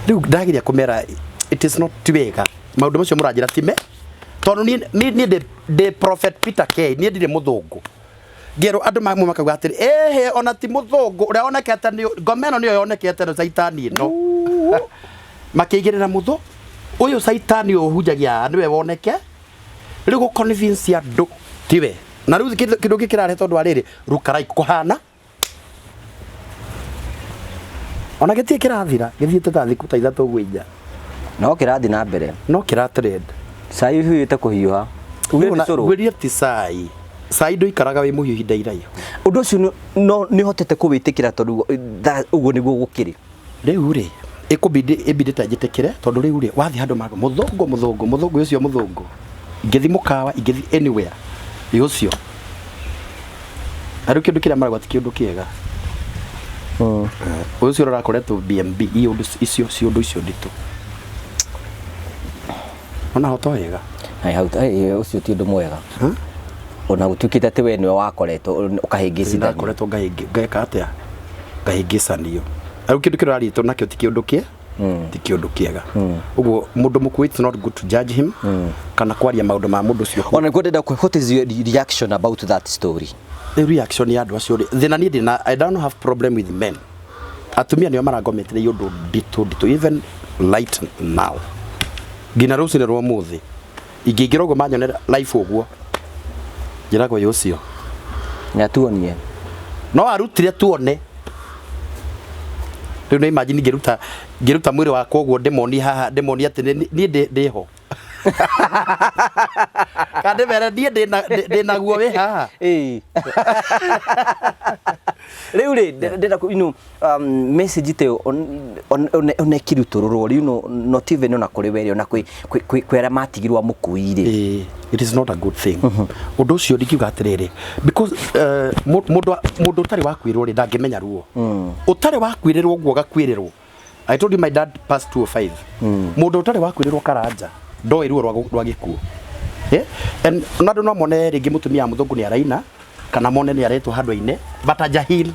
riu ndagiria kumera it is not twega maundu macio muranjira time tondu ni de prophet Peter K ni ndire muthungu ngero andu mamu makauga atiri ona ti muthungu uria onekete ni ngomeno niyo yonekete no saitani no makĩigĩrĩra muthu uyu saitani uhunjagia niwe woneke riu go convince andu tiwe na riu kindu gikirare tondu ariri rukarai kuhana ona gitie kirathira githiete ta thiku ta ithatu gwija no kirathi na mbere no kiratrend sai hiuite kuhiuha uge ni curu gwirie ti sai ndo ikaraga wi muhiu hinda iraihu undu ucio no ni hotete kuwitikira tondu uguo niguo gukiri riu ri ikubidi ta njitikire tondu riu ri wathi handu mago muthungu ucio muthungu ngithi mukawa ingithi anywhere ucio ari kindu kira maragwa ti kindu kiega ucio rakoretwo BMB icio ciondo icio nditu ona hotoyega ucio ti undu mwega ona gutukite ati we niwe wakoretwo ukahingicithania ndakoretwo ngeka atia ngahingicanio ari kindu kiraritwo nakio ti kindu kie ti kindu kiega uguo mundu muku it's not good to judge him kana kwaria maundu ma mundu cio ona ngwenda what is your reaction about that story the reaction ya andu acio thina ni ndina I don't have problem with men atumia nio maragometire yundu nditu even light now ngina rucine rwo muthi ingigira uguo manyonera life uguo njirago yucio na tuonie no arutire tuone riu na imagine ngiruta mwiri wakwa uguo demoni haha demoni ati ni ndiho kande mere ndi naguo wi haha riu ri ndenda ku message te on kirutururu riu not even ona kuri weri ona kwera matigirwa mukuiri it is not a good thing undu ucio ndikiuga atiriri because mundu utari wakwirwo ri ndangimenya ruo utari wakwirirwo guo gakwirirwo I told you my dad passed 205 mundu utari wakwirirwo karanja ndoi ruo rwa gikuo and nadu no mone ringi mutumia muthungu ni araina kana mone ni aretwo handwa-ine batajahil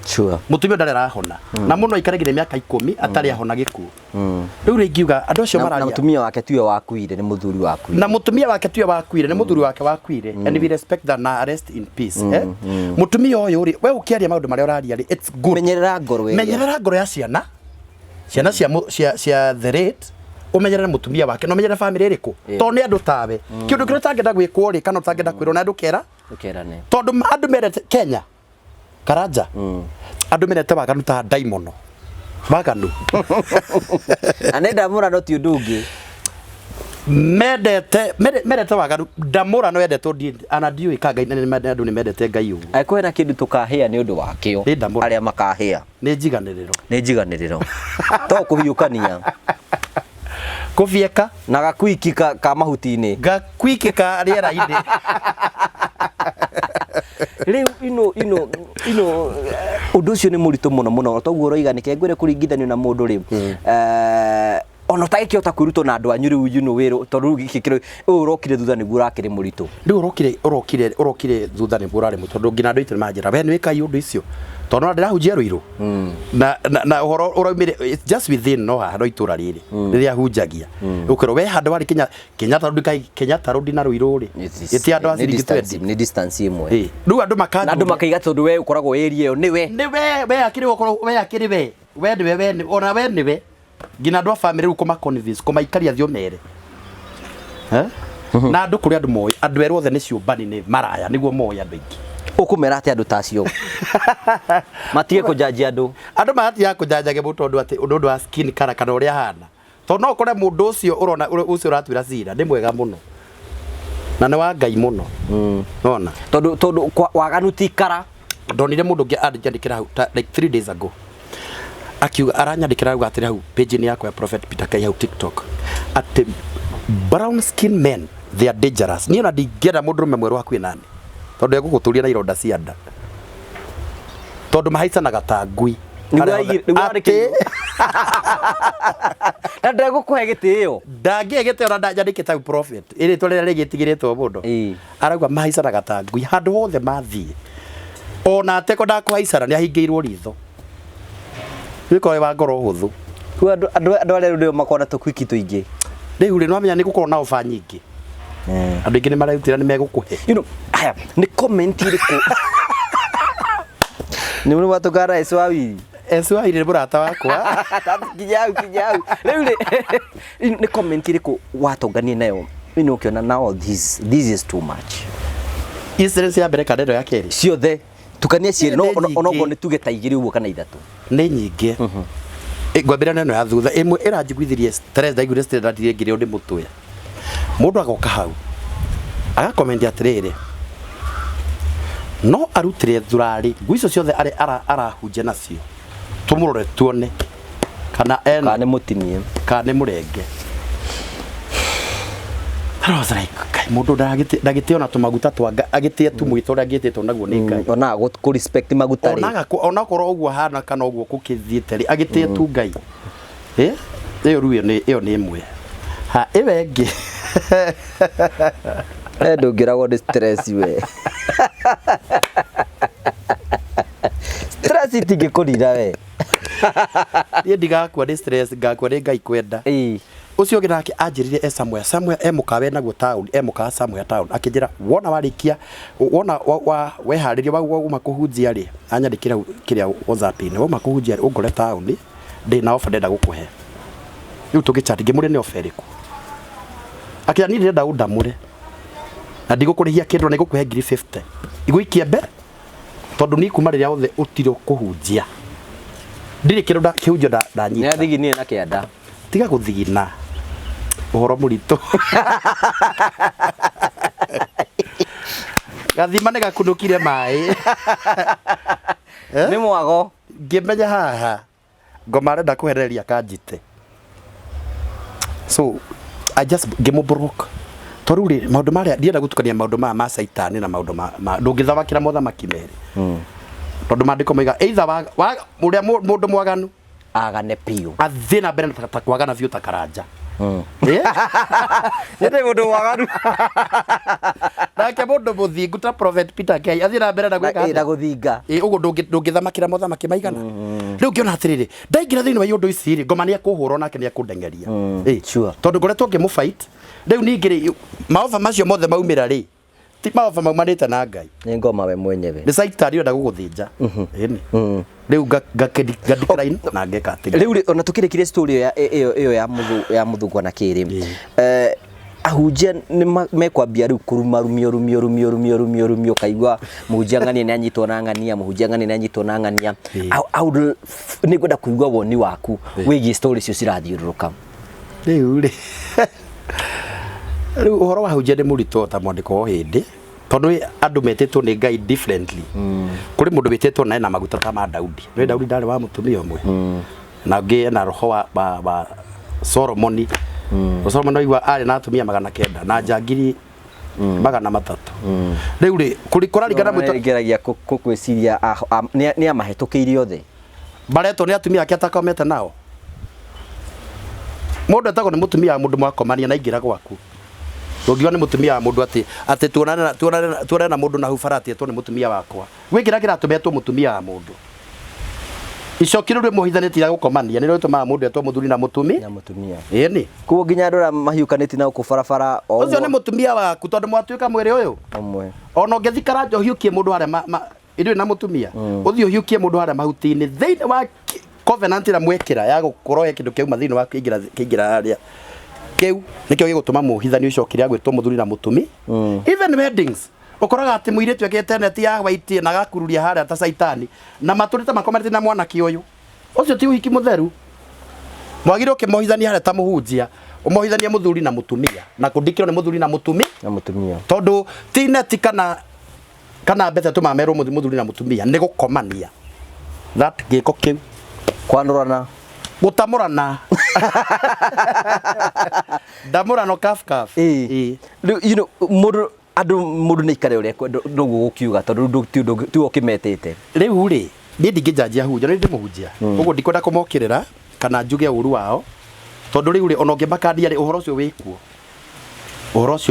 sure mutumia ndare rahona na muno ikaregire miaka 10 atari ahona gikuo riu ringiuga andu acio mararia na mutumia wake tiwe wakuire ni muthuri wakuire na mutumia wake tiwe wakuire ni muthuri wake wakuire and we respect that na rest in peace mutumia uyu ri we ukiaria maundu maria uraria ri it's good menyerera ngoro ya ciana cia the rate umenyerera mutumia wake no menyerera family iriku to ni andu tawe kindu kire tangenda gwikwo ri kana tangenda kwirwo na andu kerane tondu andu merete Kenya karanja andu merete waganu ta daimono waganu anenda mura no ti ndungi medete waganu ndamura no yendetwo anadiu ikangai nene andu ni medete ngai ugu aikwena kindu tukahia ni undu wakio aria makahia ni njiganiriro to kuhiukania kuvieka na gakwiki ka mahuti-ini ka riera-ini riu ino undu ucio ni muritu muno toguo roiga nike ngwire kuringithanio na mundu ri ona taikihota kwirutwo na andu anyu riu wiru tondu gikikiro urokire thutha niguo urakire muritu riu urokire thutha niguo urari mutu tondu ngina andu itu manjira we ni kai undu icio tondu ndirahunjia ruiru na uhoro uraumire it's just within no haro itura riri riria hunjagia ukero we handu wari Kenya tarudi na ruiru ri iti andu asingitwendi ni distance imwe riu andu makaiga tondu we ukoragwo area iyo ni we akiri ukorwo we akiri we niwe ona we niwe ngina andu a family riu kuma convince kumaikaria thiomere na andu kuri andu moi andu erwo the ni ciumbani ni maraya niguo moi andu ingi ukumera ati andu tacio matige kujaji andu matia kujajage mutondu ati undu wa skin color kana uria hana to no kore mundu ucio urona ucio uratwira cira ni mwega muno na ni wa ngai muno ona tondu waganu ti kara ndonire mundu ngi andikira like 3 days ago akiuga aranyandikira uga atiri hau page ni yakwa ya Prophet Peter Kai hau TikTok ati brown skin men they are dangerous ni ona ndingera mundu mweru hakuhi nani tondu eguguturia na ironda cia nda tondu mahaicanaga ta ngui na ndegũkũhe gĩtĩo ndangihe gĩtĩo na ndanjandĩkĩte hau Prophet ĩrĩ tũrĩa rĩgĩtigĩrĩtwo mũndũ arauga mahaicanaga ta ngui handũ hothe mathiĩ ona ateko ndakũhaicana nĩ ahingĩirwo ritho wĩkorwo wa ngoro hũthũ andũ arĩa rĩu makona tũkwiki tũingĩ rĩu rĩ nwamenya nĩ gũkorwo na ofa nyingĩ andũ aingĩ nĩ mararutĩra nĩ megũkũhe aya nĩ comment irĩkũ nĩ mũno watũkara ĩco wa wiri Eswa ile burata wakwa. Kijau. Rĩu nĩ comment ĩrĩkũ watongania nayo? Mimi ukiona now this is too much. Incident ya mbere kana ya keri. Ciothe tukanie ciĩrĩ no nĩ tuge ta igĩrĩ ũguo kana ithatũ. Nĩ nyingĩ. Ngwambĩra neno ya thutha ĩmwe ĩranjiguithirie stress ndaigure stress ndathire ngire ndi mutwe. Mũndũ agoka hau. Aga comment atirĩrĩ. No arutire thurari guico ciothe arahunje nacio. Tumurore tuone kana nĩ mũtinie kana nĩ mũrenge. I was like, kai mundu ndagite ona tumaguta twanga agitie tu mwito ria ngititwo naguo ni ngai. Ona ku respect maguta ri. Ona korwo uguo hana kana uguo kukithiete ri agitie tu ngai. Iyo ruo ni imwe. Ha iwe ngi. Ndungiragwo ni stress we. Stress itingĩkũrira we. Niĩ ndigakua ni stress ngakua ni ngai kwenda. Ucio ngi nake anjirire Samuel mukawe naguo town mukawa Samuel town akinjira wona warikia wona weharirie waguma kuhunjia ri anyandikira kiria WhatsApp-ini woma kuhunjia ungore town ndi na offer ndenda gukuhe riu tugichat ngimure ni offer iriku akira ni ndenda undamure na ndigũkũrĩhia kĩndũ na nĩngũkũhe 50 igũikie mbe tondu ni kuma rĩrĩa othe ũtiro kuhunjia ndirĩ kĩndũ kĩhunjio ndanyita nĩ athiginie na kĩanda tiga guthigina uhoro murito gathima ne gakunukire mai ni mwago ngimenya haha ngoma renda kuhereria kanjite so I just ngimubroke toruri maundu maria ndienda gutukania maundu ma saitani na maundu ma ndungithavakira mothamaki meri tondu mandiko maiga either wa muria mundu mwaganu agane piu athina mbere ta kwagana biu ta karanja yete mundu waganu nake mundu muthingu ta prophet Peter Kay athina mbere na gwika ira guthinga ugo ndungithamakira mothamaki maigana riu ngiona atiriri ndaingira thiini wa yundu ici ri ngoma ni akuhurwo nake ni akundengeria sure tondu ngoretwo ngimufight riu ningiri maofa macio mothe maumira ri ti maofa maumanite na ngai ni ngoma we mwenyewe ni saitani nda guguthinja ini riu decline na ngeka atiri riu ona tukirikire story iyo ya Muthungu na Kiri ahunjia ni mekwambia riu kurumio kaigwa muhunjia ngani ni anyitwo na ngania muhunjia ngani ni anyitwo na ngania ni gwenda kuigwa woni waku wigi story cio cirathiururuka riu uhoro wa ahunjia ni murito ta mwandiko o hindi tondu andu metetwo ni ngai differently kuri mundu metetwo na maguta ta ma Daudi ni Daudi ndari wa mutumia umwe na ngi na roho wa Solomon Solomon oigwa ari na atumia 900 na njangiri 300 riu ri kuri kuraringana mwito ngeragia kukwiciria ni amahetukiire othe bareto ni atumia ake atakomete nao mundu etagwo ni mutumia mundu mwakomania na ingira gwaku Rogiwa ni mutumia mundu ati tuonana na mundu na hufarati eto ni mutumia wakwa wingira kiratumetwo mutumia wa mundu icokiro rwe muhithanĩtie gukomania nĩ rĩtũmaga mũndũ etwo mũthuri na mutumia ĩni kuo nginya andũ mahiũkanĩtie na gũkũbarabara ũcio nĩ mutumia waku tondũ mwatuĩka mwĩrĩ ũyũ ũmwe ona ũngĩthikara njo hiũkie mũndũ harĩa ĩrĩ na mutumia ũthiĩ hiũkie mũndũ harĩa mahuti-inĩ thĩinĩ wa covenant ĩrĩa mwekĩra ya gũkorwo kĩndũ kĩauma thĩinĩ wa kĩingĩra harĩa kĩu nĩkĩo gĩgũtũma mũhithanio ũcio kĩrĩa gwĩtwo mũthuri na mutumia even weddings ukoraga ati muiretu agete neti ya white na gakururia haria ta saitani na maturite makomerete na mwana kioyu ucio ti uhiki mutheru mwagiro ke mohithania haria ta muhunjia umuhithania muthuri na mutumia na kundikiro ni muthuri na mutumia tondu ti neti kana mbete tumamerwo muthuri na mutumia ni gukomania that giko kiu kwanurana gutamurana ndamurano kaf you know mundu ni ikare uria ndugu gukiuga tondu tu okimetete riu ri ni ndingijajia hunja ni ndimuhunjia uguo ndikwenda kumokirira kana njuge uru wao tondu riu ri ona ngimakandia ri uhoro ucio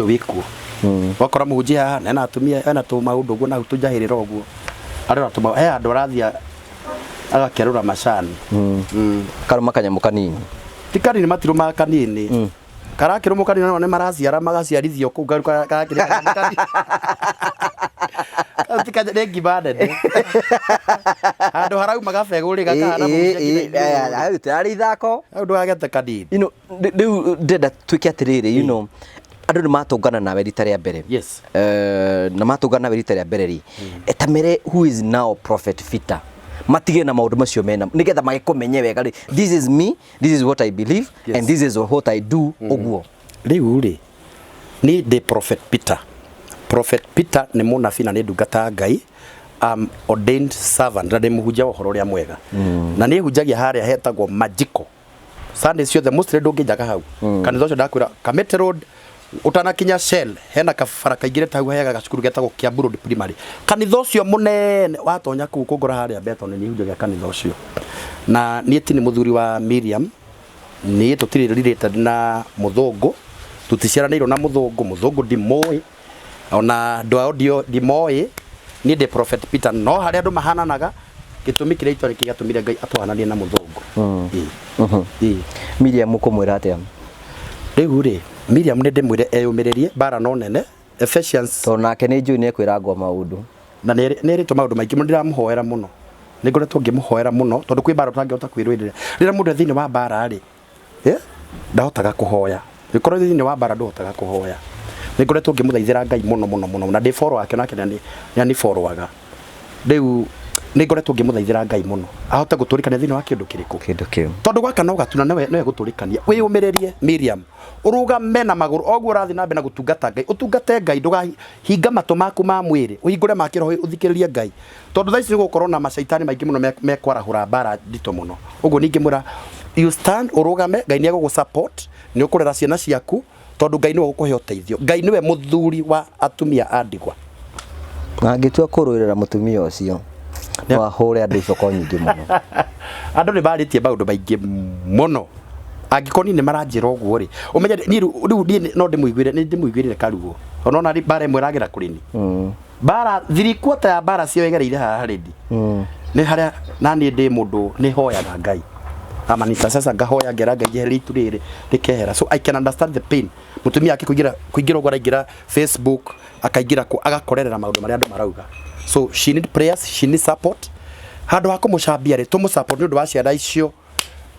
wikuo wakora muhunjia na atumia ana tu maundu guo na tujahirira uguo arira tuma andu arathia agakerura macani karuma kanyamu kanini tikari ni matiruma kanini karakirumu kanini none maraciara magaciarithio kuu garu karakire tika ngibande andu harau magabeguri gakana ayo tari thako andu agete kadidi riu ndenda twike atiriri andu ni matungana nawe rita ria mbere yes na matungana nawe rita ria mbere ri etamere who is now Prophet Peter matige na maundu macio mena nigetha magikumenye wega ri this is me, this is what I believe, and this is what I do oguo riu ri ni the Prophet Peter. Prophet Peter ni munabii na ni ndungata Ngai, ordained servant na ni muhunjia wa horo ria mwega na ni hunjagia haria hetagwo magical Sunday ciothe mostly ndungijaga hau kanitha ucio ndakwira Kamete Road utanakinya Shell hena kabara kaingire ta hau hega gacukuru getagwo Kiambu Road Primary kanitha ucio munene watonya kuu kugura haria beto ni hunjagia kanitha ucio na ni eti ni muthuri wa Miriam ni tutiri related na Muthungu tuticiaranirwo na Muthungu ndimoi ona ndo audio ndimoi ni the Prophet Peter no haria andu mahananaga gitumi kire itwa kigatumire Ngai atwananie na Muthungu Miriam ukumwira atia riu ri Miriam ni ndimwire eyumiririe bara no nene Ephesians to nake ni njui ni kwiragwo maundu na ni ri to maundu maingi muno ndiramuhoera muno ni ngoretwo ngimuhoera muno tondu kwi bara utangihota kwirwirira rira mundu thiini wa bara ri ndahotaga kuhoya gikorwo thiini wa bara ndohotaga kuhoya ni ngoretwo ngimuthaithira Ngai muno na ndi follow wake nake ni followaga riu ni ngoretwo ngimuthaithira Ngai muno ahote guturikania thiini wa kindu kiu tondu gwaka no gatuna no guturikania wiyumiririe Miriam urugame na maguru oguo urathi na mbe na gutungata Ngai utungate Ngai ndugahinga matu maku ma mwiri uhingure makiro uthikiririe Ngai tondu thaici gukorwo na macaitani maingi muno mekwarahura bara ndito muno uguo ningi mura you stand urugame Ngai ni agugusupport ni ukurera ciana ciaku tondu Ngai niwe gukuhe uteithio Ngai niwe muthuri wa atumia andigwa angitua kuruirira mutumia ucio wa hore andu icoko nyingi muno andu ni baritie maundu maingi muno angikoni ni maranjira uguo ri umenye ni riu no ndimuiguire karugo onona bara imwe ragira kurini bara 3/4 ya bara cio egereire haha redi ni haria nani ndi mundu ni hoyaga Ngai amanita sasa ngahoya ngera Ngai heri turire rikehera so I can understand the pain mutumia akikugira ugo araingira Facebook akaingira agakorerera maundu maria andu marauga so she need prayers, she need support handu ha kumucambia ri tumu support ni undu wa ciana icio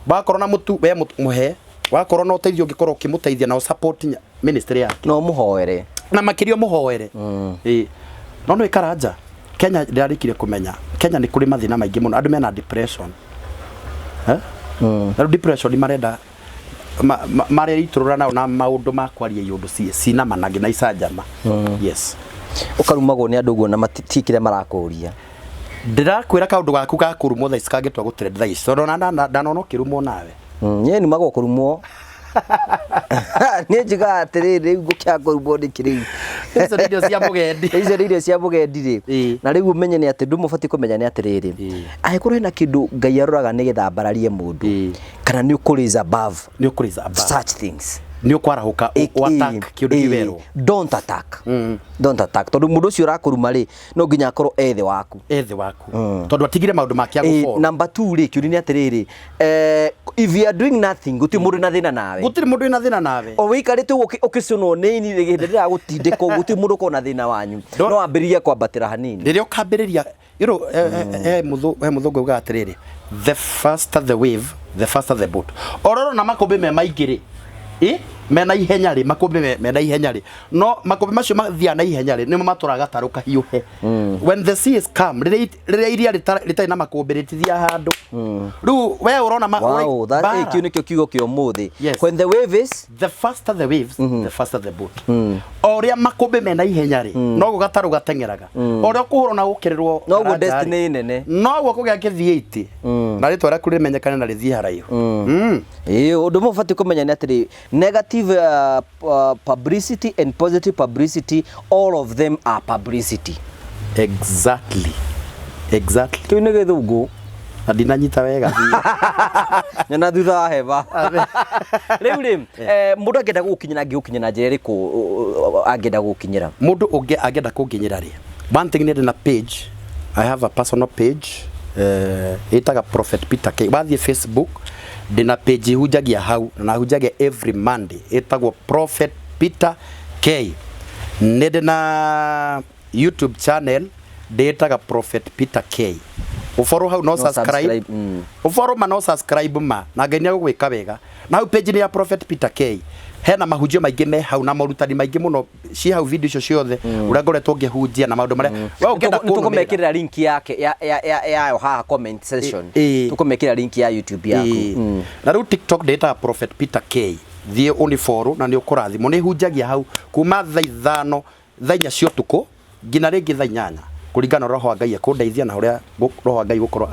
bakorwo na mutu we muhe wakorwo no teithio ngikorwo kimuteithia na support ministry yake no muhoere na makirio muhoere no ikaranja Kenya ndarikire kumenya Kenya ni kuri mathina maingi muno andu mena depression na depression ni marenda mareriturura nao na maundu makwaria yundu cina managi na icanjama yes ukarumagwo ni andu guo na matikire marakuria ndirakwira kaundu gaku ga kurumwo thaa ikagitwa gutrend thaa ici tondu ndanona kirumwo nawe nye ni magwo kurumwo ni njiga atiriri gukia kurumwo ni kiri icio ndio cia mugendi ri na riu umenye ni ati ndumubati kumenya ni atiriri ahikorwo na kindu Ngai aroraga ni getha mbararie mundu kana ni ukuriza above such things ni ukwarahuka attack kiundu kiweru don't attack tondu mundu ucio urakuruma ri no nginya akorwo ethe waku tondu atigire maundu make agufo number 2 ri kiuri ni atiriri if you are doing nothing guti mundu na thina nawe o wikarite ukicuno ni ndira gutindiko guti mundu ko na thina wanyu no ambiriria kwambatira hanini riria ukambiriria muthungu uga atiriri the faster the wave the faster the boat ororo na makombe me maingiri mena ihenya ri makombe mena ihenya ri no makombe macio mathia na ihenya ri nimo maturaga taruka hiuhe when the sea is calm riria iria ritai na makombe ritithia handu ru we urona wow that kiu nikio kiugo kio muthi when the wave is the faster the waves the faster the boat oria makombe mena ihenya ri no gugataru gatengeraga oria kuhuro na gukirirwo no go destiny nene no go kugia kithiiti na ritwara kuri menyekana na rithia haraihu undu mubati kumenya ni atiri negative publicity and positive publicity, all of them are publicity. Exactly. Tu nige thugu adina nyita wega nyana thutha heba riu ri mundu agenda gukinyira ngiukinyira njere ku agenda gukinyira mundu unge agenda kunginyira ri one thing need na page. I have a personal page itaga Prophet Peter K. Wathie Facebook dina page hujagia hau na hujagia every Monday itagwo Prophet Peter K. Nede na YouTube channel ndetaga Prophet Peter K. Ufollow hau no subscribe. Ufollow ma no subscribe ma na Ngai nĩagũgwĩka wega. Na hau page ya Prophet Peter K. Hena mahunjio maingĩ me hau na morutani maingĩ mũno ci hau video icio ciothe ũrĩa ngoretwo ngĩhunjia na maũndũ marĩa wewe ũngĩenda tukumekĩrĩra link yake ya haha comment section tukumekĩrĩra link ya YouTube yaku na rĩu TikTok ndetaga Prophet Peter K. Thiĩ unifollow na nĩ ũkũrathimwo nĩ hunjagia hau kuma thaa 5 thaa 4 cia ũtukũ nginya rĩngĩ thaa 8 kuringana roho wa Ngai akundeithia na uria roho wa Ngai gukorwo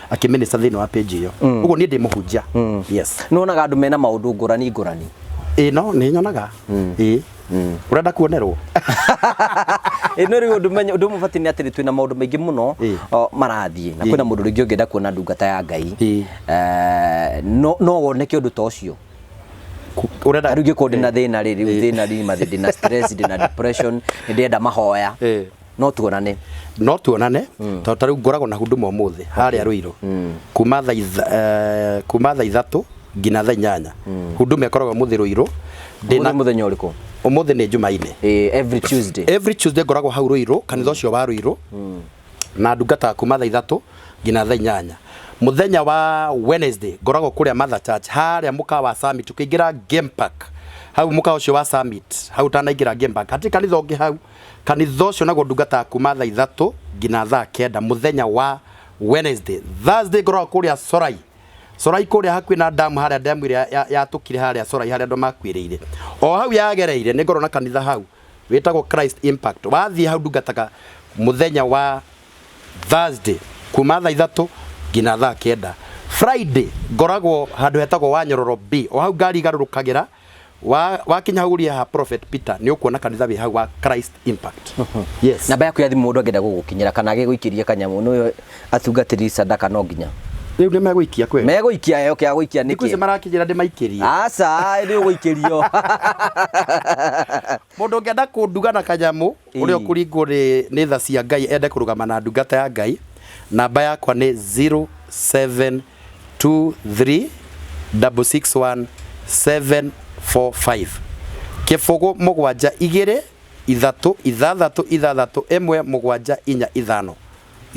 akiminister thĩinĩ wa page iyo uguo nie ndi muhunjia yes nonaga andu mena maundu ngurani ngurani no nĩ nyonaga urenda kuonerwo no rĩu undu mubati nĩ atĩ twina maundu maingĩ mũno marathie na kwĩna mũndũ rĩngĩ ũngĩenda kuona ndungata ya Ngai no wone kĩũndũ ta ũcio urenda rĩngĩ kũndĩ na thĩna rĩrĩ na stress na depression ndĩenda mahoya no tuonane tondũ tarĩu ngoragwo na huduma ũmũthĩ harĩa Rũirũ kuma thaa 3 nginya thaa 8 huduma ĩkoragwo mũthĩ Rũirũ ndĩna mũthenya ũrĩkũ ũmũthĩ nĩ Jumaine every Tuesday ngoragwo hau Rũirũ kanitha ũcio wa Rũirũ na ndungata kuma thaa 3 nginya thaa 8 muthenya wa Wednesday ngoragwo kũrĩa Mother Church harĩa mũkawa wa Summit tukĩingĩra Game Park hau mũkawa ũcio wa Summit hau tanaingĩra Game Park hati kanitha ũngĩ hau kanitha ũcio naguo ndungata kuma thaa 3 nginya thaa 9 muthenya wa Wednesday. Thursday ngoragwo kũrĩa Sorai kũrĩa hakuhĩ na damu harĩa damu ĩrĩa yatukire harĩa Sorai harĩa andũ makuĩrĩire o hau yagereire nĩ ngorwo na kanitha hau wĩtagwo Christ Impact wathiĩ hau ndungataga muthenya wa Thursday kuma thaa 3 nginya thaa 9. Friday ngoragwo handũ hetagwo wa Nyororo B o hau ngari garũrũkagĩra wakinya uria ha Prophet Peter ni ukuona kanitha wi hau wa Christ Impact. Yes. Namba yaku ya thimu mundu angenda gugukinyira kana agiguikiria kanyamu no atungatiri sadaka no nginya. Riu ni meguikia kwe. Meguikia yo kia guikia niki. Nikuze marakinyira ndimaikiria. Aca ni uguikirio. Mundu ngenda kunduga na kanyamu uria ukuringwo ni tha cia Ngai ende kurugama na ndungata ya Ngai. Namba yakwa ni 0723661745 kifogo mugwanja igire ithatu ithathatu ithathatu emwe mugwanja inya ithano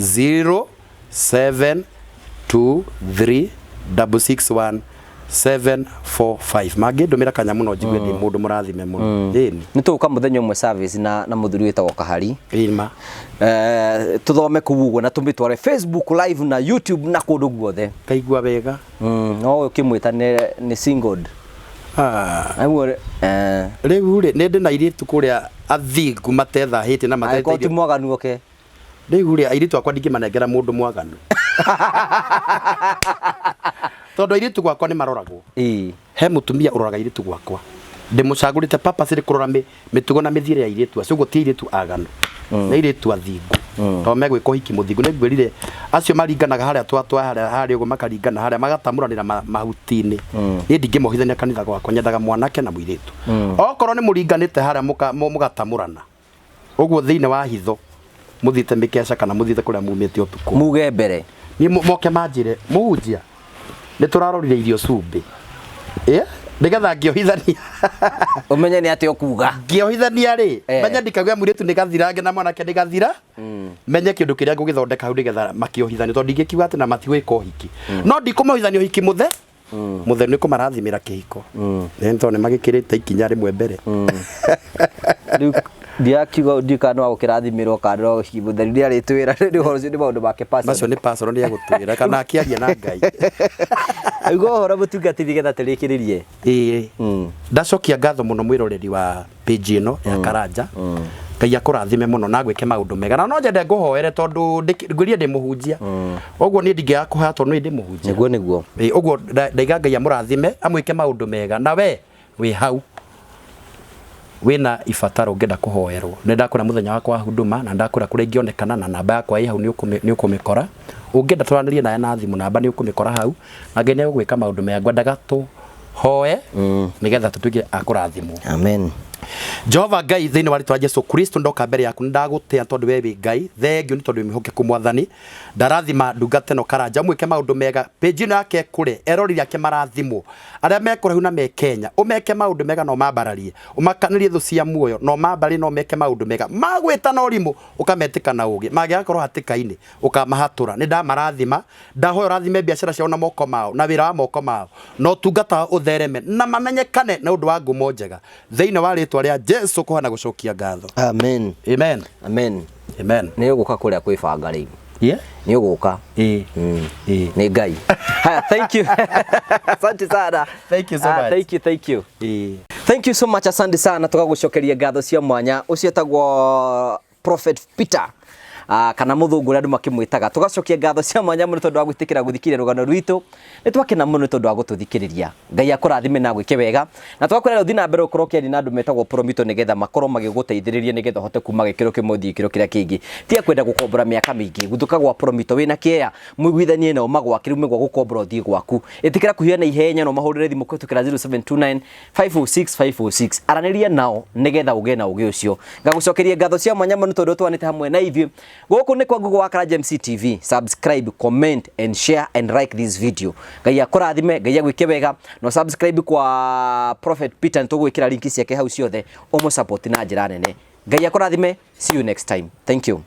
0723661745 magi ndumira kanyamu no njigwe ndi mundu murathime muno ĩni nituka muthenya umwe service na muthuri witagwo Kahari ĩma tuthome kuuga na tumitware Facebook live na YouTube na kundu guothe kaigua wega no ukimwita ni singled aiwore riu ri nindi na iritu kuria athingu matetha hiti na matetha ko ti mwaganu oke riu ri iritu akwa ndingimanengera mundu mwaganu tondu iritu gwakwa ni maroragwo he mutumia uroraga iritu gwakwa ndimucagurite papa siri kurora mitugo na mithire ya iritu acio guti iritu aganu na iritu athingu to megwiko hiki muthingu ni ngwirire acio maringanaga haria twatwa haria ugo makaringana haria magatamuranira mahutini ni ndingimuhithania kanitha gwakwa nyendaga mwanake na muiritu okorwo ni muringanite haria mugatamurana uguo thiine wa hitho muthite mikeca kana muthite kuria mumite utuku muge mbere ni moke manjire muhunjia ni turarorire irio cumbi nigetha ngiohithania umenye ni ati okuga ngiohithania ri menya ndikagwa muritu nigathirange na mwanake nigathira menye kindu kiria ngugithondeka hau nigetha makiohithania tondu ingikiuga ati na matigwika uhiki no ndikumohithania uhiki muthe ni kumarathimira kihiko nento ni magikirite ikinya rimwe mbere dia kiuga ndikano wa gukirathimirwo kandro hibuthe ria ritwira ni horo cio ni maundu make pass macio ni pass ni agutwira kana akiaria na Ngai aigo horo mutungatiri getha turikiririe ndacokia ngatho muno mwiroreri wa page ino ya Karanja Ngai akurathime muno na gwike maundu mega na no njende nguhoere tondu ngwirie ndi muhunjia oguo ni ndingia kuha tondu ndi muhunjia niguo oguo ndaiga Ngai amurathime amwike maundu mega na we wi hau wina ibataro ngenda kuhoerwo ne ndakora muthenya wakwa huduma na ndakora kure ngionekana na namba yakwa i hau ni ukumikora ungenda twaranirie naye na thimu namba ni ukumikora hau na Ngai ni gwika maundu mega ngwendaga tu hoe nigetha tutuike akurathimwo amen Jehova Ngai thĩinĩ wa rĩĩtwa Jesũ Kristo ndoka mbere yaku ndagũtĩa tondũ we wĩ Ngai thengio nĩ tondũ wĩmĩhokeku Mwathani ndarathima ndungata ĩno Karanja mwĩke maũndũ mega page ĩno yake kũre eroreri ake marathimwo arĩa me kũraihu na me Kenya ũmeke maũndũ mega no mambararie ũmakanĩrie thũ cia muoyo no mambararie no meke maũndũ mega magwĩta na ũrimũ ũkametĩka na ũũgĩ mangĩgakorwo hatĩka-inĩ ũkamahatũra nĩ ndamarathima ndahoya ũrathime biacara ciao na moko mao na wĩra wa moko mao no tungata ũthereme na mamenyekane na ũndũ wa ngumo njega thĩinĩ wa rĩĩtwa rĩa Jesũ kuhana gucokia ngatho. Amen. Amen. Amen. Amen. Nĩ ũgũka kũrĩa kwĩbanga rĩu. Yeah. Nĩ ũgũka. Nĩ Ngai. Thank you. Asante sana. Thank you so much. Thank you. Thank you so much. Asante sana tugagucokeria ngatho cia mwanya ucio tagwo Prophet Peter. Kana Muthungu ũrĩa andũ makĩmwĩtaga tugacokia ngatho cia mwanya mũno tondũ wa gwĩtĩkĩra gũthikĩrĩria rũgano rwitũ nĩ twakena mũno tondũ wa gũtũthikĩrĩria Ngai akũrathime na gwĩke wega na twakwĩra ũthiĩ na mbere ũkorwo kĩari na andũ metagwo Promito nĩgetha makorwo magĩgũteithĩrĩria nĩgetha ũhote kuma gĩkĩro kĩmwe ũthiĩ gĩkĩro kĩrĩa kĩngĩ tiga kwenda gũkombora mĩaka mĩingĩ guthũka gwa Promito wĩna kĩeya mũiguithanie nao magwakĩrĩu mĩgwa gũkombora ũthiĩ gwaku ĩtĩkĩra kũhia na ihenya no mahũrĩre thimũ kũhĩtũkĩra 0729 506 506 aranĩria nao nĩgetha ũgĩe na ũgĩ ũcio ngagũcokeria ngatho cia mwanya mũno tondũ twanĩte hamwe na ithuĩ gũkũ nĩ kwa Google wa Karanja MC TV subscribe comment and share and like this video Ngai akũrathime Ngai agwĩke wega no subscribe kwa Prophet Peter nĩtũgwĩkĩra link ciake hau ciothe ũmũ support na njĩra nene Ngai akũrathime see you next time thank you